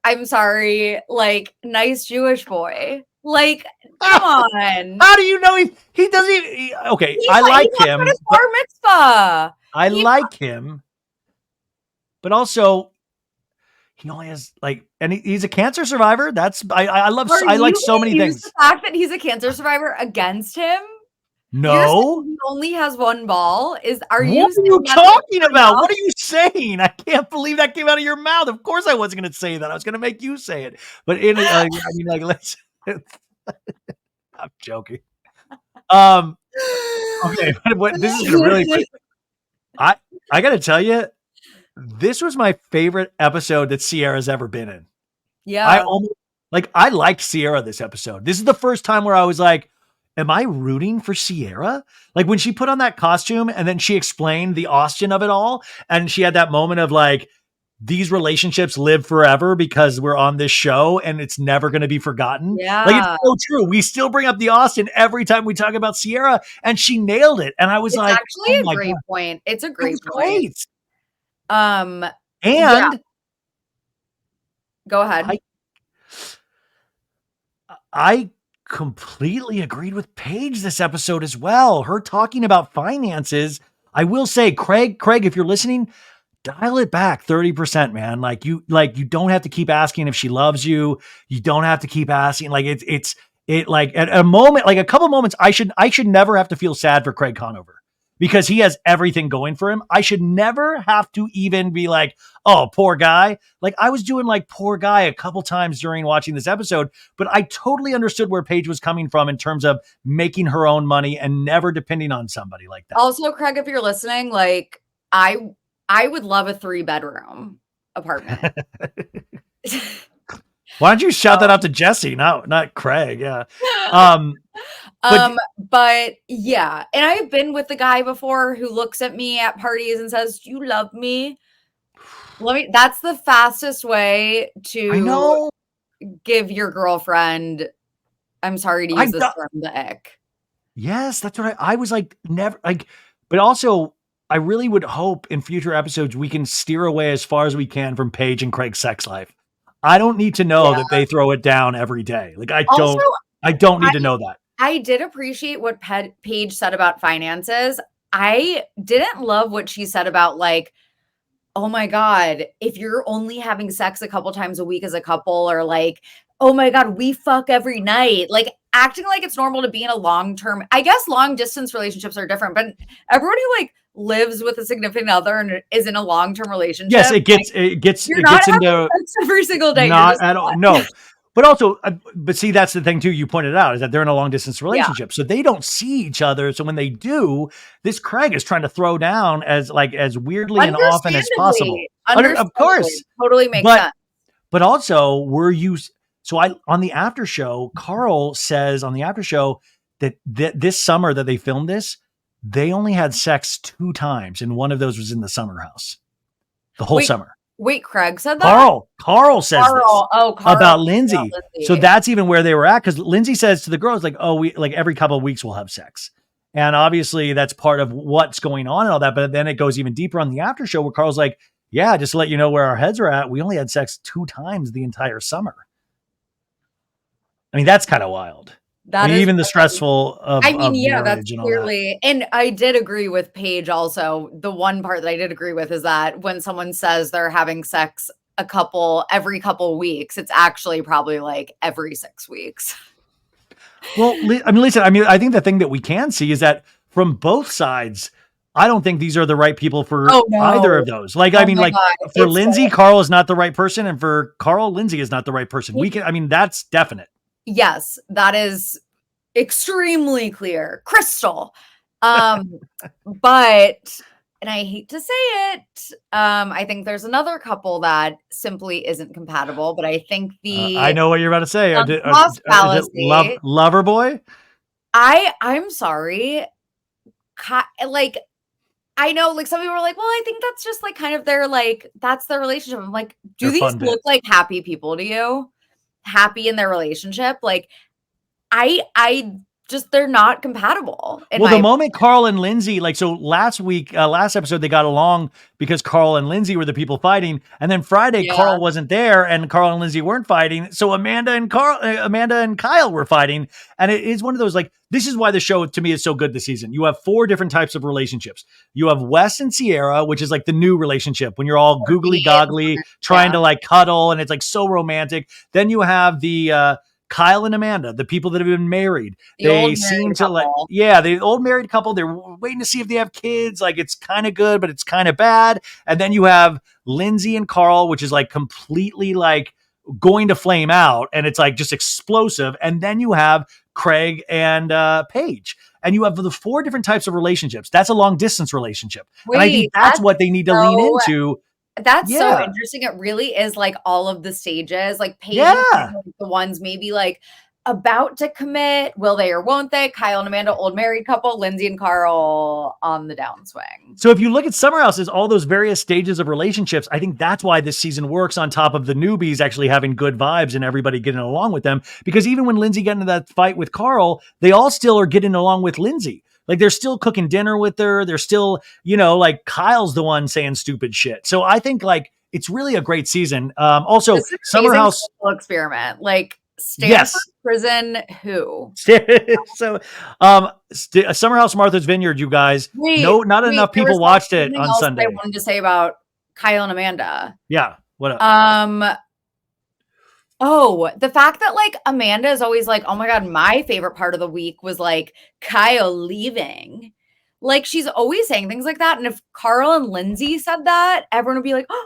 I'm sorry, like nice Jewish boy. Like, come on. How do you know he doesn't even, okay, I like him. His bar mitzvah. I like him. But also, he only has like, and he's a cancer survivor. I like so many things. The fact that he's a cancer survivor against him. No, he only has one ball. What are you talking about? What are you saying? I can't believe that came out of your mouth. Of course, I wasn't going to say that. I was going to make you say it. But let's. I'm joking. Okay, this is really. I got to tell you, this was my favorite episode that Sierra's ever been in. Yeah, I liked Sierra this episode. This is the first time where I was like, am I rooting for Sierra? Like when she put on that costume and then she explained the Austin of it all. And she had that moment of like, these relationships live forever because we're on this show and it's never going to be forgotten. Yeah. Like it's so true. We still bring up the Austin every time we talk about Sierra and she nailed it. And I was it's actually a great point. It's a great point. Go ahead. I completely agreed with Paige this episode as well. Her talking about finances. I will say, Craig, if you're listening, dial it back 30%, man. Like you don't have to keep asking if she loves you. You don't have to keep asking. Like it's like at a moment, like a couple moments, I should never have to feel sad for Craig Conover because he has everything going for him. I should never have to even be like, oh, poor guy. Like I was doing like poor guy a couple times during watching this episode, but I totally understood where Paige was coming from in terms of making her own money and never depending on somebody like that. Also, Craig, if you're listening, like I would love a 3-bedroom apartment. Why don't you shout that out to Jesse? Not Craig. Yeah. But yeah. And I've been with the guy before who looks at me at parties and says, "Do you love me?" That's the fastest way to give your girlfriend, I'm sorry to use this term, the ick. Yes, that's what I was like, never like, but also I really would hope in future episodes we can steer away as far as we can from Paige and Craig's sex life. I don't need to know that they throw it down every day. Like I don't need to know that. I did appreciate what Paige said about finances. I didn't love what she said about like, oh my God, if you're only having sex a couple times a week as a couple, or like, oh my God, we fuck every night. Like acting like it's normal to be in a long-term, I guess long distance relationships are different, but everybody like lives with a significant other and is in a long-term relationship. Yes, it gets into every single day. Not at all. No. But also, but see, that's the thing too, you pointed out, is that they're in a long distance relationship. So they don't see each other. So when they do, this Craig is trying to throw down as weirdly and often as possible. Of course. Totally makes sense. But also on the after show, Carl says on the after show that this summer that they filmed this, they only had sex 2 times. And one of those was in the summer house the whole summer. Wait, Craig said that? Carl says this about Lindsay. Lindsay. So that's even where they were at. Cause Lindsay says to the girls, like, oh, we like every couple of weeks we'll have sex. And obviously that's part of what's going on and all that. But then it goes even deeper on the after show where Carl's like, yeah, just to let you know where our heads are at. We only had sex 2 times the entire summer. I mean, that's kind of wild. That is even the stressful of that's clearly, and I did agree with Paige also. The one part that I did agree with is that when someone says they're having sex every couple weeks, it's actually probably like every 6 weeks. Well, I mean, listen, I think the thing that we can see is that from both sides, I don't think these are the right people for either of those. Like, for Lindsay, Carl is not the right person. And for Carl, Lindsay is not the right person. That's definite. Yes, that is extremely clear. Crystal. But, and I hate to say it, I think there's another couple that simply isn't compatible, but I think I know what you're about to say. Lover boy? I'm sorry. I know, like, some people are like, well, I think that's just like kind of their, like, that's their relationship. I'm like, do these look like happy people to you? Happy in their relationship? Like, I just, they're not compatible. Well, the moment Carl and Lindsay, last episode, they got along because Carl and Lindsay were the people fighting. And then Friday, Carl wasn't there and Carl and Lindsay weren't fighting. So Amanda and Kyle were fighting. And it is one of those, like, this is why the show to me is so good this season. You have 4 different types of relationships. You have Wes and Sierra, which is like the new relationship when you're all googly goggly, trying to like cuddle and it's like so romantic. Then you have the, Kyle and Amanda, the people that have been married, they seem to the old married couple. They're waiting to see if they have kids. Like, it's kind of good, but it's kind of bad. And then you have Lindsay and Carl, which is like completely like going to flame out. And it's like just explosive. And then you have Craig and Paige. And you have the 4 different types of relationships. That's a long distance relationship. And I think that's what they need to lean into. That's so interesting. It really is like all of the stages, like Paige, like the ones maybe like about to commit, will they or won't they? Kyle and Amanda, old married couple, Lindsay and Carl on the downswing. So if you look at Summer House as all those various stages of relationships, I think that's why this season works on top of the newbies actually having good vibes and everybody getting along with them. Because even when Lindsay got into that fight with Carl, they all still are getting along with Lindsay. Like, they're still cooking dinner with her. They're still, like, Kyle's the one saying stupid shit. So I think, like, it's really a great season. Also, Summer House experiment, like, Stanford prison. Who? So, Summer House Martha's Vineyard. You guys, not enough people watched it on Sunday. I wanted to say about Kyle and Amanda. Yeah. What up? Oh, the fact that like Amanda is always like, oh my God, my favorite part of the week was like Kyle leaving. Like, she's always saying things like that. And if Carl and Lindsay said that, everyone would be like, oh,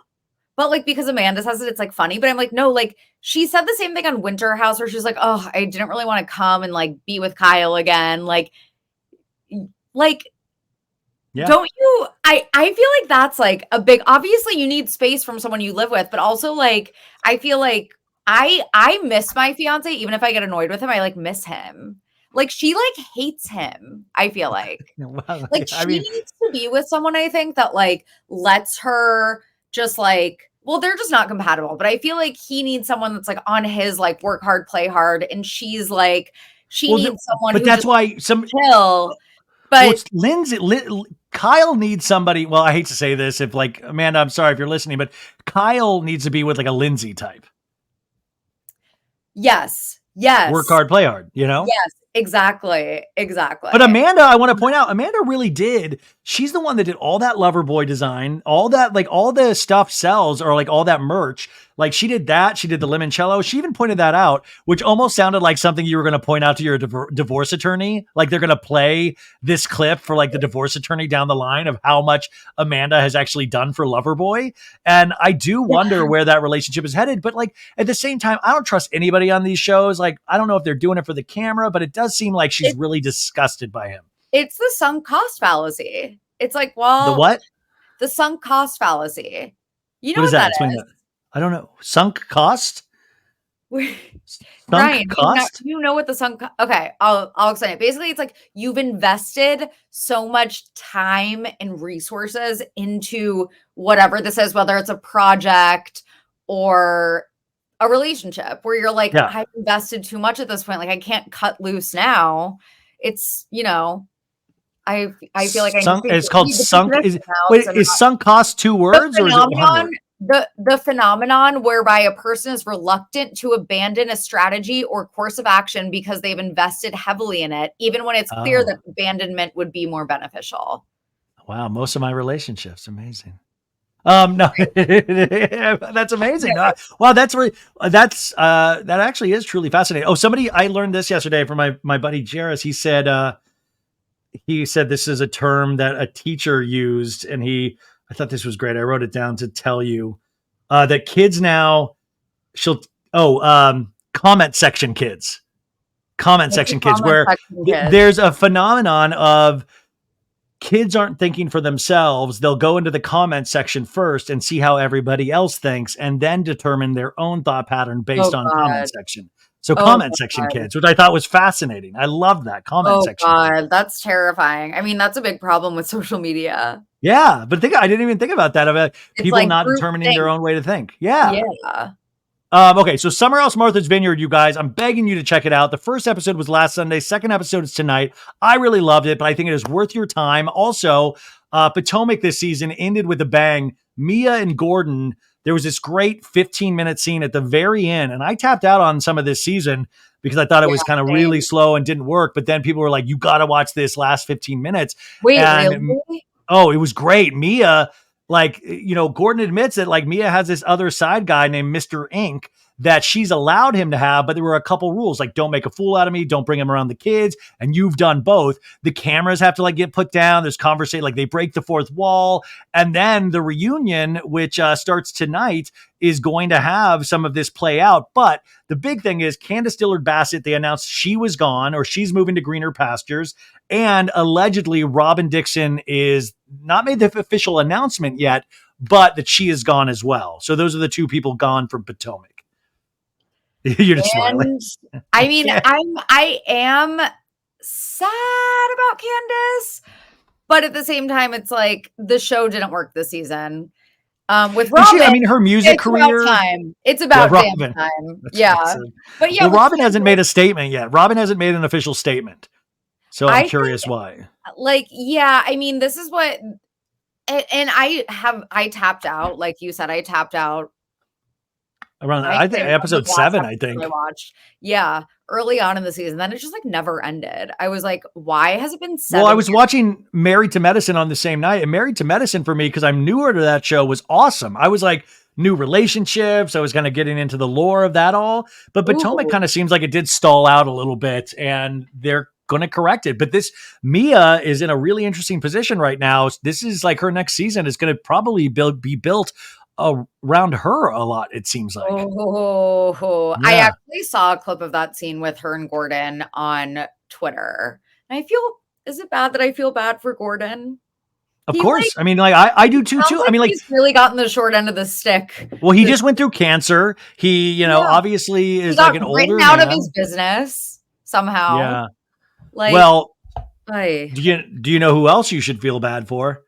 but like, because Amanda says it, it's like funny. But I'm like, no, like, she said the same thing on Winter House where she's like, oh, I didn't really want to come and like be with Kyle again. Like, don't you, I feel like that's like a big, obviously you need space from someone you live with, but also like, I feel like I miss my fiance. Even if I get annoyed with him, I like miss him. Like, she like hates him. I feel like, like she needs to be with someone, I think, that like lets her just like, well, they're just not compatible, but I feel like he needs someone that's like on his like work hard, play hard. And she's like, needs someone, but that's why chill. But Lindsay, Kyle needs somebody. Well, I hate to say this, if like, Amanda, I'm sorry if you're listening, but Kyle needs to be with like a Lindsay type. Yes. Work hard, play hard, Yes. Exactly. But Amanda, I want to point out, Amanda really did. She's the one that did all that Loverboy design, all that, like all the stuff sells, or like all that merch. Like she did that. She did the limoncello. She even pointed that out, which almost sounded like something you were going to point out to your divorce attorney. Like they're going to play this clip for like the divorce attorney down the line of how much Amanda has actually done for Loverboy. And I do wonder where that relationship is headed. But like at the same time, I don't trust anybody on these shows. Like I don't know if they're doing it for the camera, but it does seem like she's really disgusted by him. It's the sunk cost fallacy. It's like, well, the what? The sunk cost fallacy. You know what that is? I don't know. Sunk cost? Ryan, cost? You know what the sunk okay, I'll explain it. Basically, it's like you've invested so much time and resources into whatever this is, whether it's a project or a relationship where you're like, I've invested too much at this point. Like I can't cut loose now. It's, you know, I feel like it's called sunk. Is sunk cost 2 words or is it 1 word? The phenomenon whereby a person is reluctant to abandon a strategy or course of action because they've invested heavily in it, even when it's clear that abandonment would be more beneficial. Wow, most of my relationships, amazing. No, that's amazing. Wow, that actually is truly fascinating. Oh, I learned this yesterday from my buddy Jairus. He said this is a term that a teacher used, and I thought this was great. I wrote it down to tell you that kids now comment section kids, where there's a phenomenon of kids aren't thinking for themselves. They'll go into the comment section first and see how everybody else thinks and then determine their own thought pattern based on comment section. So comment section kids, which I thought was fascinating. I love that comment section. Oh God, that's terrifying. I mean, that's a big problem with social media. Yeah, but I didn't even think about that, about people like not determining their own way to think. Yeah. Okay, so Summer House Martha's Vineyard, you guys, I'm begging you to check it out. The first episode was last Sunday. Second episode is tonight. I really loved it, but I think it is worth your time. Also, Potomac this season ended with a bang. Mia and Gordon, there was this great 15-minute scene at the very end, and I tapped out on some of this season because I thought it was kind of really slow and didn't work. But then people were like, you got to watch this last 15 minutes. Wait, really? Oh, it was great. Mia, Gordon admits that Mia has this other side guy named Mr. Ink that she's allowed him to have, but there were a couple rules, like don't make a fool out of me, don't bring him around the kids, and you've done both. The cameras have to get put down. There's conversation, they break the fourth wall, and then the reunion, which starts tonight, is going to have some of this play out. But the big thing is Candace Dillard Bassett, they announced she was gone, or she's moving to greener pastures, and allegedly Robin Dixon is not made the official announcement yet, but that she is gone as well. So those are the two people gone from Potomac. You're just smiling. I mean, I am sad about Candace, but at the same time, it's like the show didn't work this season. With Robin, her music career. It's about damn time. But well, Robin hasn't made a statement yet. Robin hasn't made an official statement. So I'm curious why. I mean, this is what, and I tapped out, like you said, I tapped out. Around, I think episode 7, I think. I watched. Early on in the season. Then it just never ended. I was like, why has it been 7 Well, I was watching Married to Medicine on the same night, and Married to Medicine for me, because I'm newer to that show, was awesome. I was like, new relationships. I was kind of getting into the lore of that all. But Potomac kind of seems like it did stall out a little bit, and they're going to correct it. But this Mia is in a really interesting position right now. This is her next season is going to probably be built around her a lot, it seems like. I actually saw a clip of that scene with her and Gordon on Twitter. And is it bad that I feel bad for Gordon? Of course. I mean, I do too. I mean, he's really gotten the short end of the stick. Well, he just went through cancer. He, obviously is an older out of his business somehow. Yeah. Do you know who else you should feel bad for?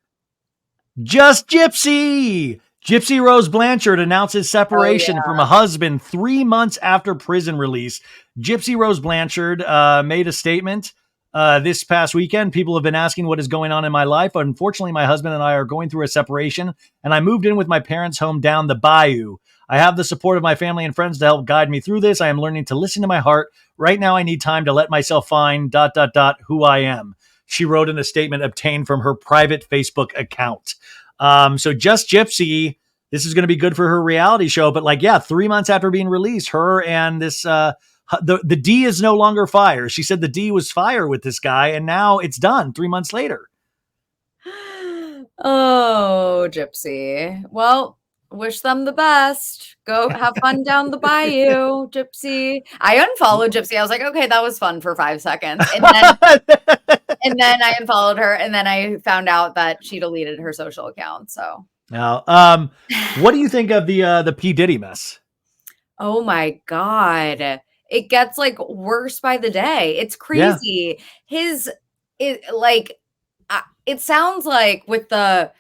Just Gypsy. Gypsy Rose Blanchard announces separation from a husband 3 months after prison release. Gypsy Rose Blanchard made a statement this past weekend. People have been asking what is going on in my life. Unfortunately, my husband and I are going through a separation, and I moved in with my parents' home down the bayou. I have the support of my family and friends to help guide me through this. I am learning to listen to my heart. Right now, I need time to let myself find ... who I am. She wrote in a statement obtained from her private Facebook account. So Just Gypsy, this is going to be good for her reality show. But like, yeah, 3 months after being released, her and this, the D is no longer fire. She said the D was fire with this guy, and now it's done 3 months later. Oh, Gypsy. Well, wish them the best. Go have fun down the bayou, Gypsy. I unfollowed Gypsy. I was like, okay, that was fun for 5 seconds. And then I unfollowed her, and then I found out that she deleted her social account. So now, what do you think of the P. Diddy mess? Oh my God. It gets like worse by the day. It's crazy. Yeah. It sounds like with the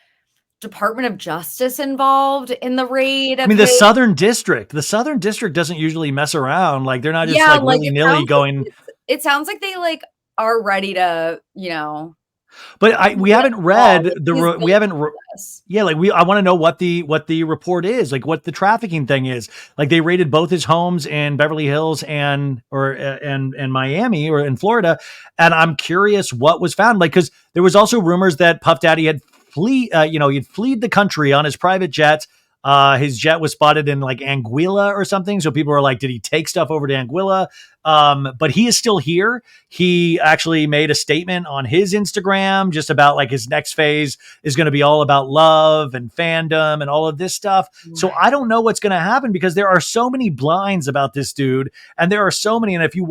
Department of Justice involved in the raid. I mean, the Southern District doesn't usually mess around. Like they're not just willy-nilly going. It sounds like they are ready to, But we haven't read I want to know what the report is, like what the trafficking thing is. Like they raided both his homes in Beverly Hills and Miami or in Florida, and I'm curious what was found. Like because there was also rumors that Puff Daddy had he'd fled the country on his private jet. His jet was spotted in like Anguilla or something. So people are like, did he take stuff over to Anguilla? But he is still here. He actually made a statement on his Instagram just about like his next phase is going to be all about love and fandom and all of this stuff. Right. So I don't know what's going to happen because there are so many blinds about this dude. And there are so many. And if you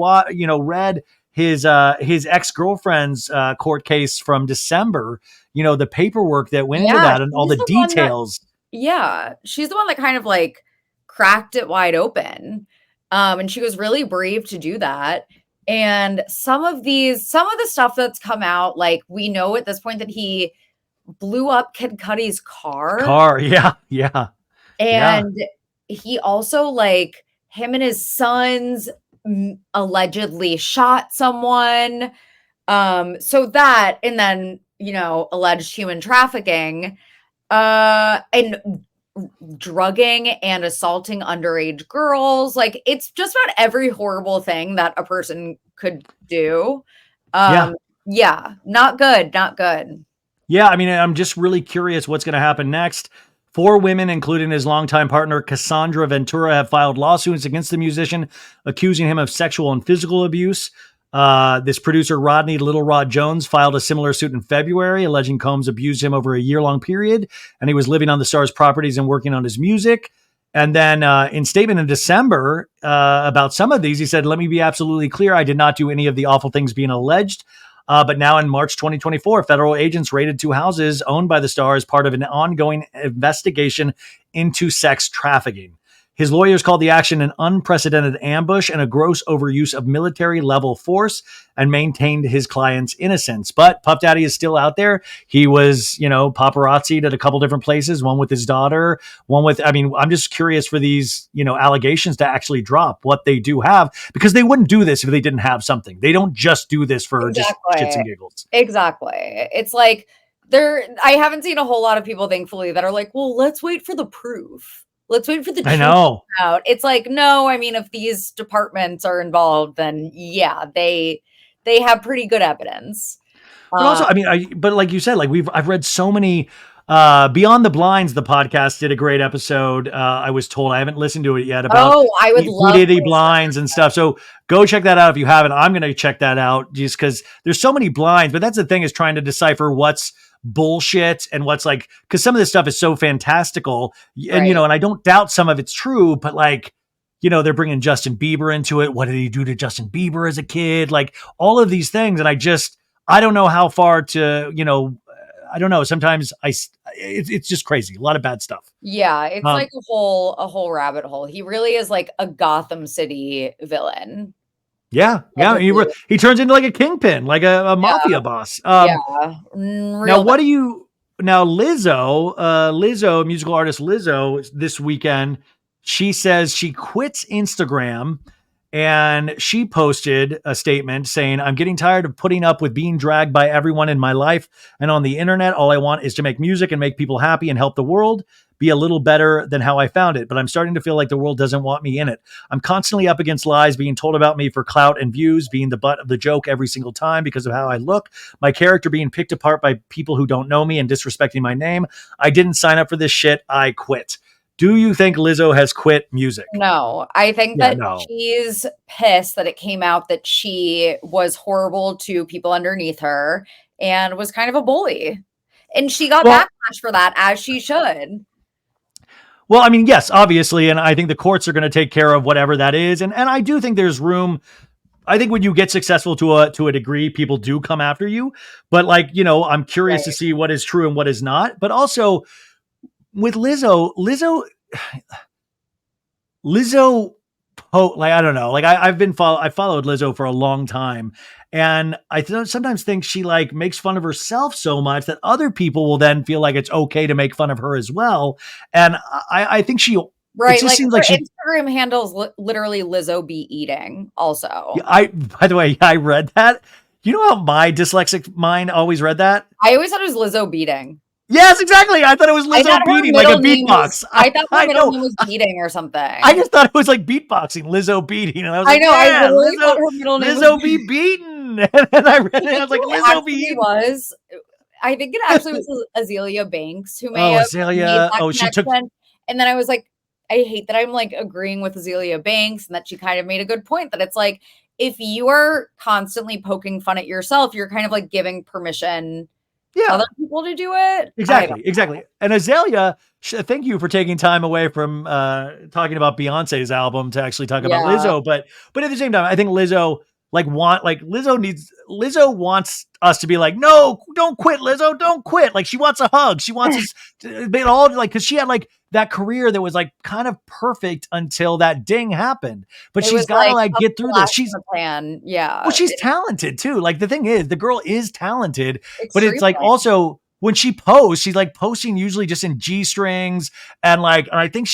read his ex-girlfriend's court case from December, the paperwork that went into that and all the details. Yeah, she's the one that kind of like cracked it wide open. And she was really brave to do that. And some of the stuff that's come out, like we know at this point that he blew up Kid Cudi's car. Yeah. And he also like him and his sons allegedly shot someone. So that, and then, alleged human trafficking. And drugging and assaulting underage girls. Like it's just about every horrible thing that a person could do. Yeah, not good. Yeah. I mean, I'm just really curious what's going to happen next. 4 women, including his longtime partner, Cassandra Ventura, have filed lawsuits against the musician, accusing him of sexual and physical abuse. This producer, Rodney Little Rod Jones, filed a similar suit in February, alleging Combs abused him over a year-long period, and he was living on the star's properties and working on his music. And then in statement in December about some of these, he said, let me be absolutely clear. I did not do any of the awful things being alleged. But now in March 2024, federal agents raided 2 houses owned by the star as part of an ongoing investigation into sex trafficking. His lawyers called the action an unprecedented ambush and a gross overuse of military-level force and maintained his client's innocence. But Puff Daddy is still out there. He was, paparazzi'd at a couple different places, one with his daughter, I'm just curious for these, allegations to actually drop what they do have, because they wouldn't do this if they didn't have something. They don't just do this for just shits and giggles. Exactly. It's like I haven't seen a whole lot of people, thankfully, that are like, well, let's wait for the proof. Let's wait for the truth out. It's like, no, I mean, if these departments are involved, then yeah, they have pretty good evidence. But also, but like you said, like I've read so many, Beyond the Blinds, the podcast did a great episode. I was told, I haven't listened to it yet, about I would love Diddy blinds and stuff. So go check that out if you haven't. I'm going to check that out just because there's so many blinds, but that's the thing, is trying to decipher what's bullshit and what's like, because some of this stuff is so fantastical and and I don't doubt some of it's true, but like they're bringing Justin Bieber into it. What did he do to Justin Bieber as a kid? Like all of these things, and I don't know how far to I don't know, sometimes it's just crazy, a lot of bad stuff. Yeah, it's like a whole rabbit hole. He really is like a Gotham City villain. Yeah. He turns into like a kingpin, like a mafia boss. Now, Lizzo, musical artist Lizzo, this weekend, she says she quits Instagram And she posted a statement saying, I'm getting tired of putting up with being dragged by everyone in my life and on the internet. All I want is to make music and make people happy and help the world be a little better than how I found it. But I'm starting to feel like the world doesn't want me in it. I'm constantly up against lies being told about me for clout and views, being the butt of the joke every single time because of how I look, my character being picked apart by people who don't know me and disrespecting my name. I didn't sign up for this shit. I quit. Do you think Lizzo has quit music? No, I think that she's pissed that it came out that she was horrible to people underneath her and was kind of a bully. And she got backlash for that, as she should. Well, I mean, yes, obviously. And I think the courts are going to take care of whatever that is. And I do think there's room. I think when you get successful to a degree, people do come after you. But like, you know, I'm curious to see what is true and what is not. But also with Lizzo, like, I don't know, like I followed Lizzo for a long time, and I sometimes think she like makes fun of herself so much that other people will then feel like it's okay to make fun of her as well. And I think she right, like seems like Instagram handles literally Lizzo be eating also. By the way, I read that. You know how my dyslexic mind always read that? I always thought it was Lizzo beating. Yes, exactly. I thought it was Lizzo beating, like a beatbox. I thought her middle name was beating or something. I just thought it was like beatboxing, Lizzo beating. And I was like, I literally thought her middle name Lizzo be beaten. And I read it, I was like, Lizzo be eaten. I think it actually was Azealia Banks who may have made that she took. And then I was like, I hate that I'm like agreeing with Azealia Banks and that she kind of made a good point that it's like, if you are constantly poking fun at yourself, you're kind of like giving permission other people to do it. Exactly. And Azalea, thank you for taking time away from talking about Beyonce's album to actually talk about Lizzo. But at the same time, I think Lizzo Lizzo wants us to be like, no, don't quit, Lizzo, don't quit. Like she wants a hug. She wants us to be all like, cause she had like that career that was like kind of perfect until that ding happened. But she's got to like get through this. She's well, she's talented too. Like the thing is, the girl is talented, but it's like also when she posts, she's like posting usually just in G strings and I think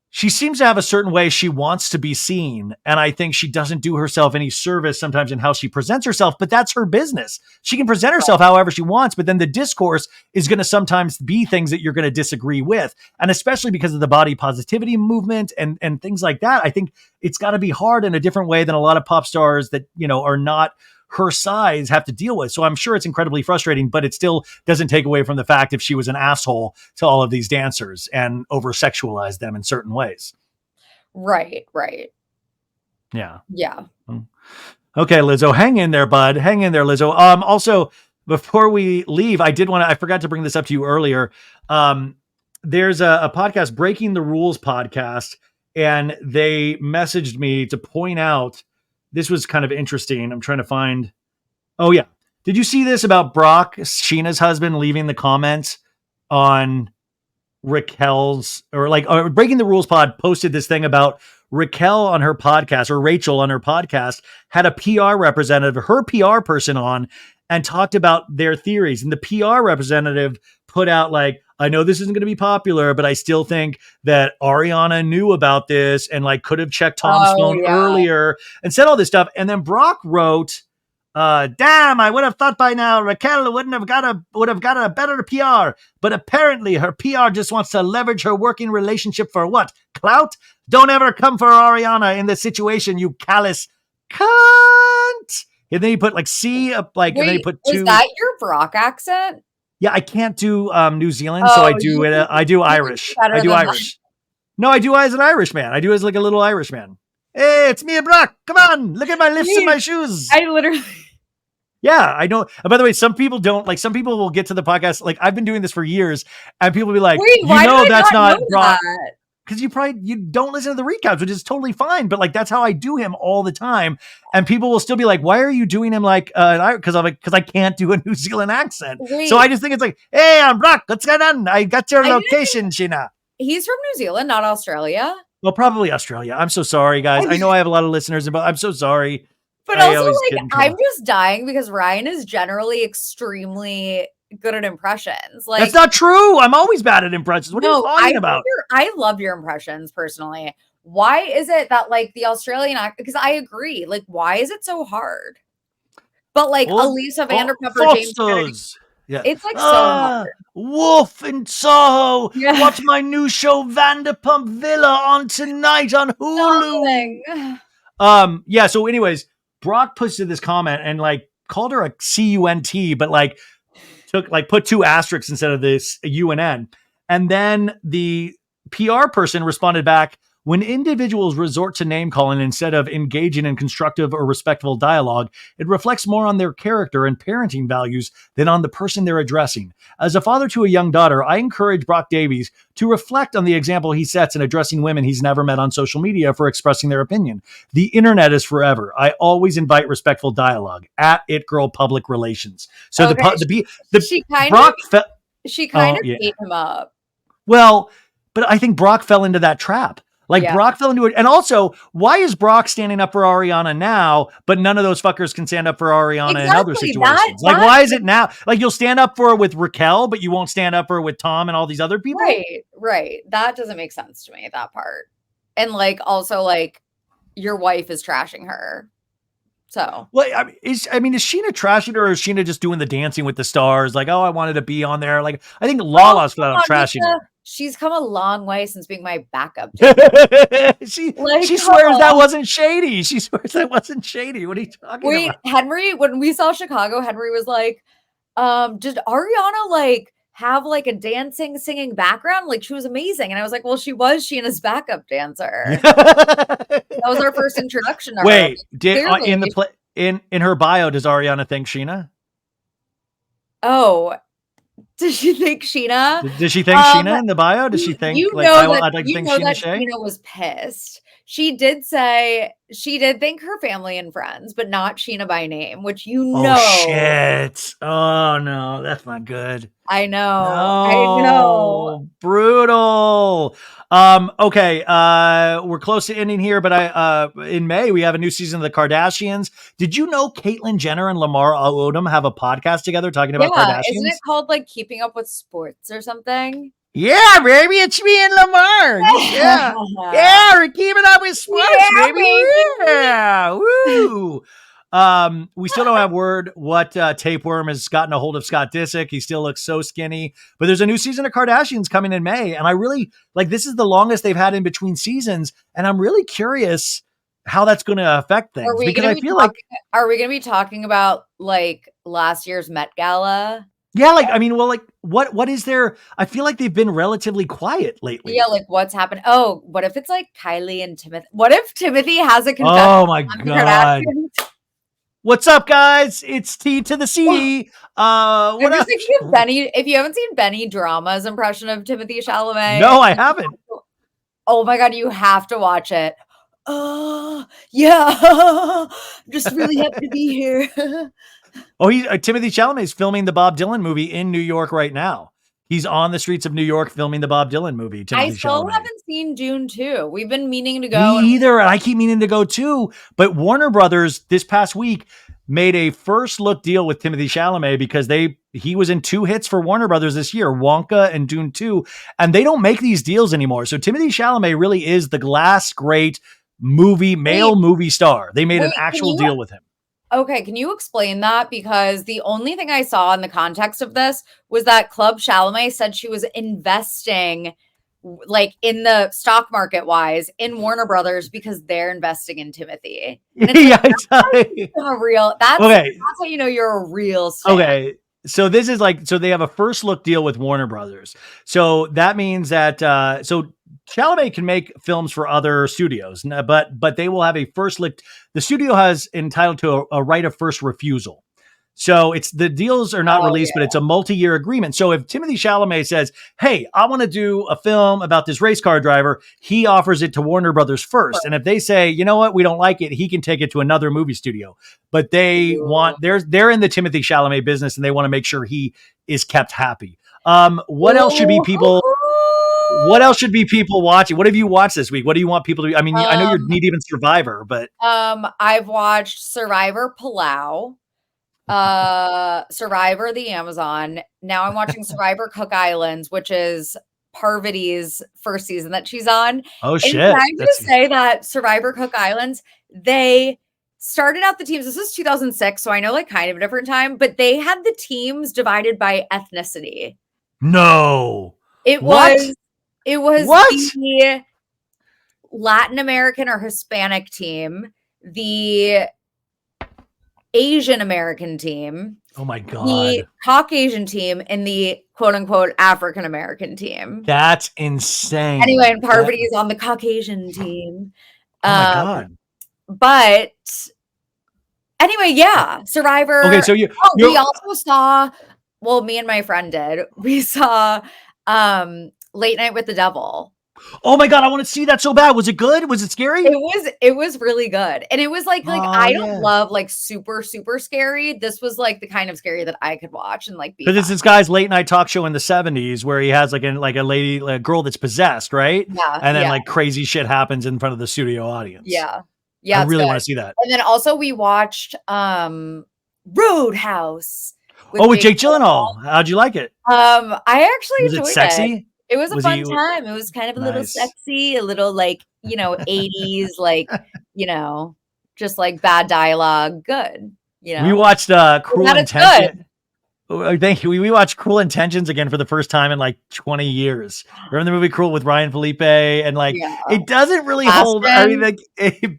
she seems to have a certain way she wants to be seen. And I think she doesn't do herself any service sometimes in how she presents herself, but that's her business. She can present herself however she wants, but then the discourse is going to sometimes be things that you're going to disagree with. And especially because of the body positivity movement and things like that, I think it's got to be hard in a different way than a lot of pop stars that, you know, are not her size have to deal with. So I'm sure it's incredibly frustrating, but it still doesn't take away from the fact if she was an asshole to all of these dancers and over-sexualized them in certain ways. Right. Yeah. Okay, Lizzo, hang in there, bud. Hang in there, Lizzo. Also, before we leave, I forgot to bring this up to you earlier. There's a podcast, Breaking the Rules podcast, and they messaged me to point out this was kind of interesting. I'm trying to find. Oh, yeah. Did you see this about Brock, Scheana's husband, leaving the comments on Raquel's or Breaking the Rules pod posted this thing about Raquel on her podcast, or Rachel on her podcast had a PR representative, her PR person on, and talked about their theories. And the PR representative put out like, I know this isn't going to be popular, but I still think that Ariana knew about this and like could have checked Tom's phone earlier and said all this stuff. And then Brock wrote, damn, I would have thought by now Raquel would have got a better PR, but apparently her PR just wants to leverage her working relationship for what? Clout? Don't ever come for Ariana in this situation, you callous cunt. And then he put like C up, like, and then he put two. Is that your Brock accent? Yeah, I can't do New Zealand, so I do it. I do Irish. I do Irish. No, I do as an Irish man. I do as like a little Irish man. Hey, it's me and Brock. Come on, look at my lifts and my shoes. I literally. Yeah, I know. By the way, some people don't like. Some people will get to the podcast. Like I've been doing this for years, and people will be like, "Wait, why do that's not Brock." That? Because you don't listen to the recaps, which is totally fine. But like that's how I do him all the time, and people will still be like, "Why are you doing him like?" Because I can't do a New Zealand accent. Wait. So I just think it's like, "Hey, I'm Brock. What's going on? I got your location, Scheana." He's from New Zealand, not Australia. Well, probably Australia. I'm so sorry, guys. I know I have a lot of listeners, but I'm so sorry. But also, like, I'm just dying because Ryan is generally extremely good at impressions. Like, that's not true. I'm always bad at impressions. What are you talking about? I love your impressions personally. why is it that like the Australian actor, because I agree, like why is it so hard? But like Elisa Vanderpump or James, yeah, it's like so hard. Wolf in Soho. Yeah. Watch my new show Vanderpump Villa on tonight on Hulu. Yeah. So, anyways, Brock posted this comment and like called her a CUNT, but like put 2 asterisks instead of this UNN. And then the PR person responded back, when individuals resort to name calling instead of engaging in constructive or respectful dialogue, it reflects more on their character and parenting values than on the person they're addressing. As a father to a young daughter, I encourage Brock Davies to reflect on the example he sets in addressing women he's never met on social media for expressing their opinion. The internet is forever. I always invite respectful dialogue at It Girl Public Relations. So she kind of ate him up. Well, but I think Brock fell into that trap. Brock fell into it. And also, why is Brock standing up for Ariana now, but none of those fuckers can stand up for Ariana in other situations? Why is it now? Like, you'll stand up for her with Raquel, but you won't stand up for her with Tom and all these other people? Right. That doesn't make sense to me, that part. And, like, also, like, your wife is trashing her. So. Well, is Scheana trashing her, or is Scheana just doing the Dancing with the Stars? Like, oh, I wanted to be on there. Like, I think Lala's flat out trashing her. She's come a long way since being my backup. she swears that wasn't shady. She swears that wasn't shady. What are you talking about? Henry, when we saw Chicago, Henry was like, did Ariana like have like a dancing, singing background? Like she was amazing. And I was like, well, she was Scheana's backup dancer. That was our first introduction to her. Wait, in her bio, does Ariana think Scheana? Oh, does she think Scheana? Does she think Scheana in the bio? Does she think I'd like to think Scheana Shay? Scheana was pissed. She did thank her family and friends, but not Scheana by name, which Oh shit. Oh no, that's not good. I know. Brutal. Okay. We're close to ending here, but in May we have a new season of the Kardashians. Did you know Caitlyn Jenner and Lamar Odom have a podcast together talking about Kardashians? Isn't it called like Keeping Up with Sports or something? Yeah, baby, it's me and Lamar. Yeah, we're keeping up with sports, baby. Yeah, woo. We still don't have word what tapeworm has gotten a hold of Scott Disick. He still looks so skinny, but there's a new season of Kardashians coming in May. And I really this is the longest they've had in between seasons. And I'm really curious how that's going to affect things, because I feel are we going to be talking about like last year's Met Gala? Yeah. What is there? I feel like they've been relatively quiet lately. Yeah. Like what's happened? Oh, what if it's like Kylie and Timothy? What if Timothy has a confession? Oh my God. What's up, guys? It's T to the C. What else? If you haven't seen Benny Drama's impression of Timothy Chalamet. No, I haven't. Oh my God, you have to watch it. Yeah. Just really happy to be here. Timothy Chalamet is filming the Bob Dylan movie in New York right now. He's on the streets of New York filming the Bob Dylan movie. I still haven't seen Dune 2. We've been meaning to go. Me either. And I keep meaning to go too. But Warner Brothers this past week made a first look deal with Timothy Chalamet because he was in 2 hits for Warner Brothers this year, Wonka and Dune 2. And they don't make these deals anymore. So Timothy Chalamet really is the last great male movie star. They made an actual deal with him. Okay, can you explain that? Because the only thing I saw in the context of this was that Club Chalamet said she was investing like in the stock market wise in Warner Brothers because they're investing in Timothy. And it's that's how you know you're a real star. Okay. So this is so they have a first look deal with Warner Brothers. So that means that Chalamet can make films for other studios, but they will have a first look. The studio has entitled to a right of first refusal. So the deals are not released, but it's a multi-year agreement. So if Timothy Chalamet says, hey, I want to do a film about this race car driver, he offers it to Warner Brothers first. And if they say, you know what, we don't like it, he can take it to another movie studio. But they're in the Timothy Chalamet business and they want to make sure he is kept happy. What else should be people watching? What have you watched this week? What do you want people to? I mean, I know you need even Survivor, but I've watched Survivor Palau, Survivor the Amazon. Now I'm watching Survivor Cook Islands, which is Parvati's first season that she's on. Oh, shit. And can I just say that Survivor Cook Islands, they started out the teams. This is 2006, so I know like kind of a different time, but they had the teams divided by ethnicity. No. It was the Latin American or Hispanic team, the Asian American team. Oh my God. The Caucasian team and the quote unquote African American team. That's insane. Anyway, and Parvati is on the Caucasian team. Oh my God. But anyway, yeah, Survivor. Okay, so we also saw, well, me and my friend did. We saw Late Night with the Devil. Oh my God, I want to see that so bad. Was it good? Was it scary? It was really good. And it was like I don't love like super, super scary. This was like the kind of scary that I could watch and like be. But it's this guy's late night talk show in the 70s where he has like a girl that's possessed, right? Yeah. And then like crazy shit happens in front of the studio audience. Yeah. Yeah. I really want to see that. And then also we watched Roadhouse. With Jake Gyllenhaal. How'd you like it? I actually enjoyed it. Was it sexy? It was a fun time. It was kind of a little sexy, a little like, 80s, like, just like bad dialogue. Good. We watched Cruel Intentions. Thank you. We watched Cruel Intentions again for the first time in like 20 years. Remember the movie Cruel with Ryan Felipe? And like, it doesn't really hold. I mean, like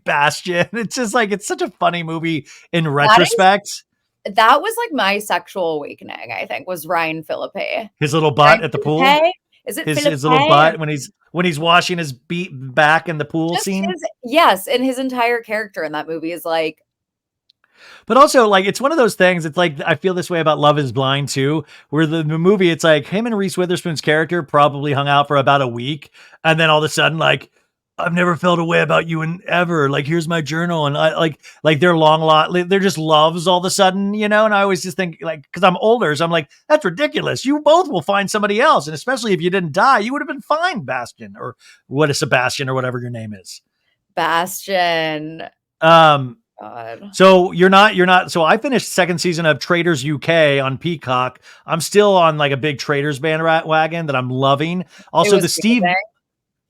Bastion. It's just like, it's such a funny movie in retrospect. That was like my sexual awakening, I think, was Ryan Felipe. His little butt at the pool. Is it his little butt when he's washing his back in the pool scene? Yes, and his entire character in that movie is like. But also, like, it's one of those things. It's like I feel this way about Love Is Blind too, where the movie, it's like him and Reese Witherspoon's character probably hung out for about a week, and then all of a sudden, like, I've never felt a way about you in ever. Like, here's my journal. And I like they're just loves all of a sudden, and I always just think like, cause I'm older. So I'm like, that's ridiculous. You both will find somebody else. And especially if you didn't die, you would have been fine, Bastion, or what is Sebastian or whatever your name is. Bastion. God. So you're not. So I finished second season of Traitors UK on Peacock. I'm still on like a big Traitors bandwagon that I'm loving. Also the Steve.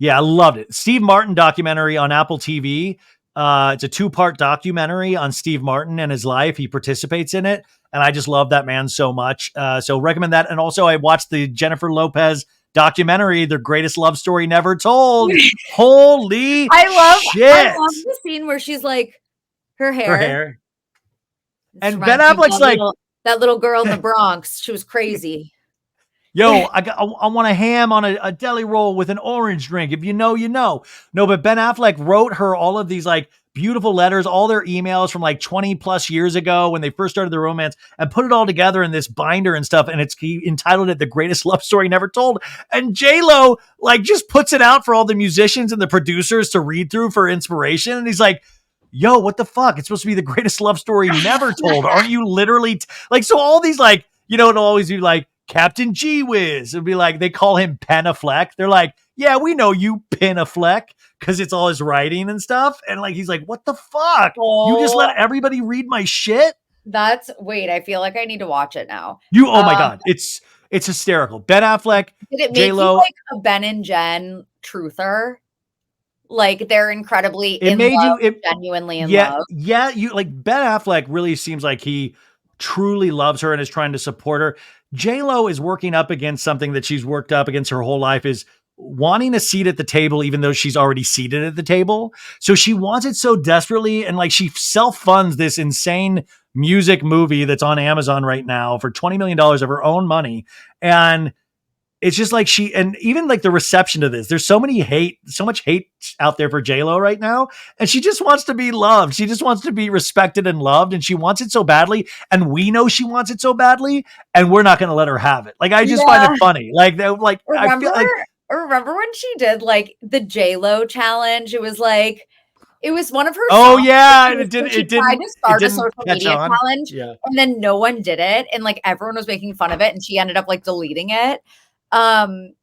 Yeah, I loved it. Steve Martin documentary on Apple TV. It's a 2-part documentary on Steve Martin and his life. He participates in it. And I just love that man so much. So recommend that. And also I watched the Jennifer Lopez documentary, The Greatest Love Story Never Told. Holy shit. I love the scene where she's like, her hair. And Ben Affleck's like. That little girl in the Bronx. She was crazy. Yo, I want a ham on a deli roll with an orange drink. If you know, you know. No, but Ben Affleck wrote her all of these like beautiful letters, all their emails from like 20 plus years ago when they first started their romance, and put it all together in this binder and stuff. And he entitled it The Greatest Love Story Never Told. And J-Lo like just puts it out for all the musicians and the producers to read through for inspiration. And he's like, yo, what the fuck? It's supposed to be the greatest love story never told. Aren't you literally like, so all these like, it'll always be like, Captain G-Wiz. It'd be like, they call him Penafleck. They're like, yeah, we know you, Penafleck, because it's all his writing and stuff. And like, he's like, what the fuck? Oh. You just let everybody read my shit? Wait, I feel like I need to watch it now. Oh my God. It's hysterical. Ben Affleck, did it make J-Lo, you like a Ben and Jen truther? Like they're incredibly genuinely in love. Yeah. You like Ben Affleck really seems like he truly loves her and is trying to support her. J-Lo is working up against something that she's worked up against her whole life, is wanting a seat at the table, even though she's already seated at the table. So she wants it so desperately. And like, she self-funds this insane music movie that's on Amazon right now for $20 million of her own money. And it's just like and even like the reception to this, there's so much hate out there for J-Lo right now. And she just wants to be loved. She just wants to be respected and loved. And she wants it so badly. And we know she wants it so badly. And we're not going to let her have it. Like, I just find it funny. I feel like. Remember when she did like the J-Lo challenge? It was like, it was one of her. Oh yeah, and it didn't tried to start a social media challenge, and then no one did it, and like everyone was making fun of it, and she ended up like deleting it. And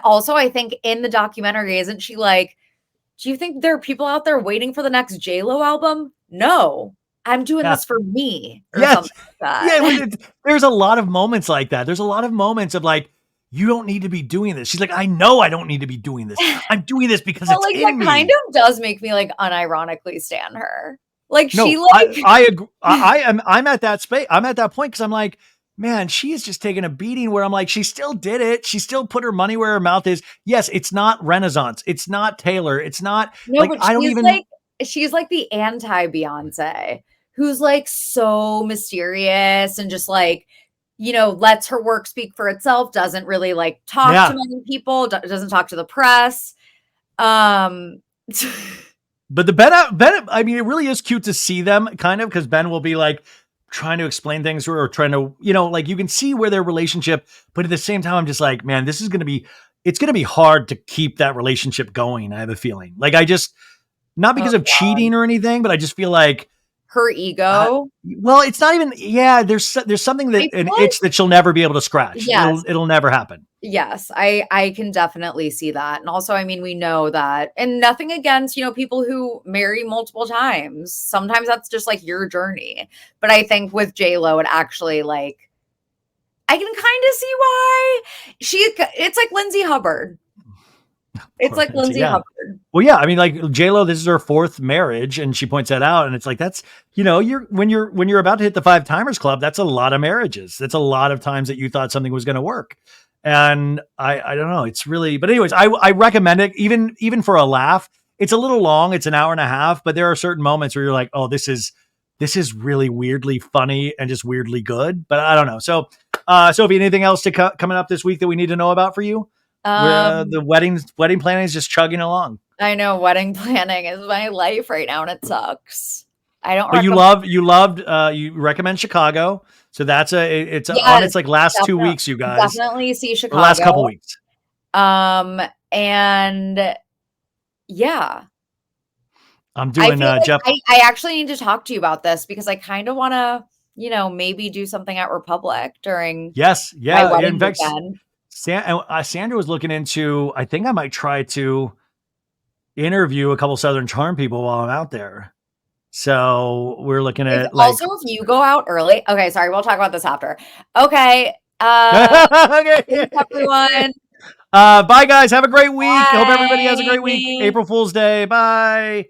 also I think in the documentary, isn't she like, do you think there are people out there waiting for the next J-Lo album? No, I'm doing this for me. Or something like that. Yeah, there's a lot of moments like that. There's a lot of moments of like, you don't need to be doing this. She's like, I know I don't need to be doing this. I'm doing this because it's like, in that me. kind of does make me like unironically stan her. Like no, she like I agree. I'm at that space. I'm at that point because I'm like, man, she is just taking a beating where I'm like, she still did it. She still put her money where her mouth is. Yes, it's not Renaissance. It's not Taylor. It's not like but I don't even like she's like the anti-Beyonce who's like so mysterious and just like, you know, lets her work speak for itself, doesn't really like talk to many people, doesn't talk to the press. But the Ben, I mean, it really is cute to see them kind of because Ben will be like trying to explain things to her or trying to, you know, like you can see where their relationship, but at the same time, I'm just like, man, it's going to be hard to keep that relationship going. I have a feeling like not because of cheating or anything, but I just feel like her ego. Well, it's not even, there's something that an itch that she'll never be able to scratch. Yes. It'll never happen. Yes, I can definitely see that. And also, I mean, we know that, and nothing against, you know, people who marry multiple times. Sometimes that's just like your journey. But I think with J-Lo, it actually like, I can kind of see why it's like Lindsay Hubbard. It's like Lindsay Hubbard. Well, yeah. I mean, like J-Lo, this is her 4th marriage, and she points that out. And it's like, that's, you know, when you're about to hit the 5 timers club, that's a lot of marriages. That's a lot of times that you thought something was going to work. And I don't know. It's really, but anyways, I recommend it even for a laugh. It's a little long. It's an hour and a half, but there are certain moments where you're like, oh, this is really weirdly funny and just weirdly good. But I don't know. So, Sophie, anything else coming up this week that we need to know about for you? The wedding planning is just chugging along. I know wedding planning is my life right now, and it sucks. I don't. But you recommend Chicago, so that's it's on its like last 2 weeks. You guys definitely see Chicago. The last couple weeks. And yeah, I'm doing Jeff. I actually need to talk to you about this because I kind of want to, you know, maybe do something at Republic during. Yes, yeah. My wedding in fact, weekend. Sandra was looking into. I think I might try to interview a couple Southern Charm people while I'm out there. So we're looking at also if you go out early. Okay, sorry, we'll talk about this after. Okay. Okay. Thanks, everyone. Bye guys. Have a great week. Bye. Hope everybody has a great week. April Fool's Day. Bye.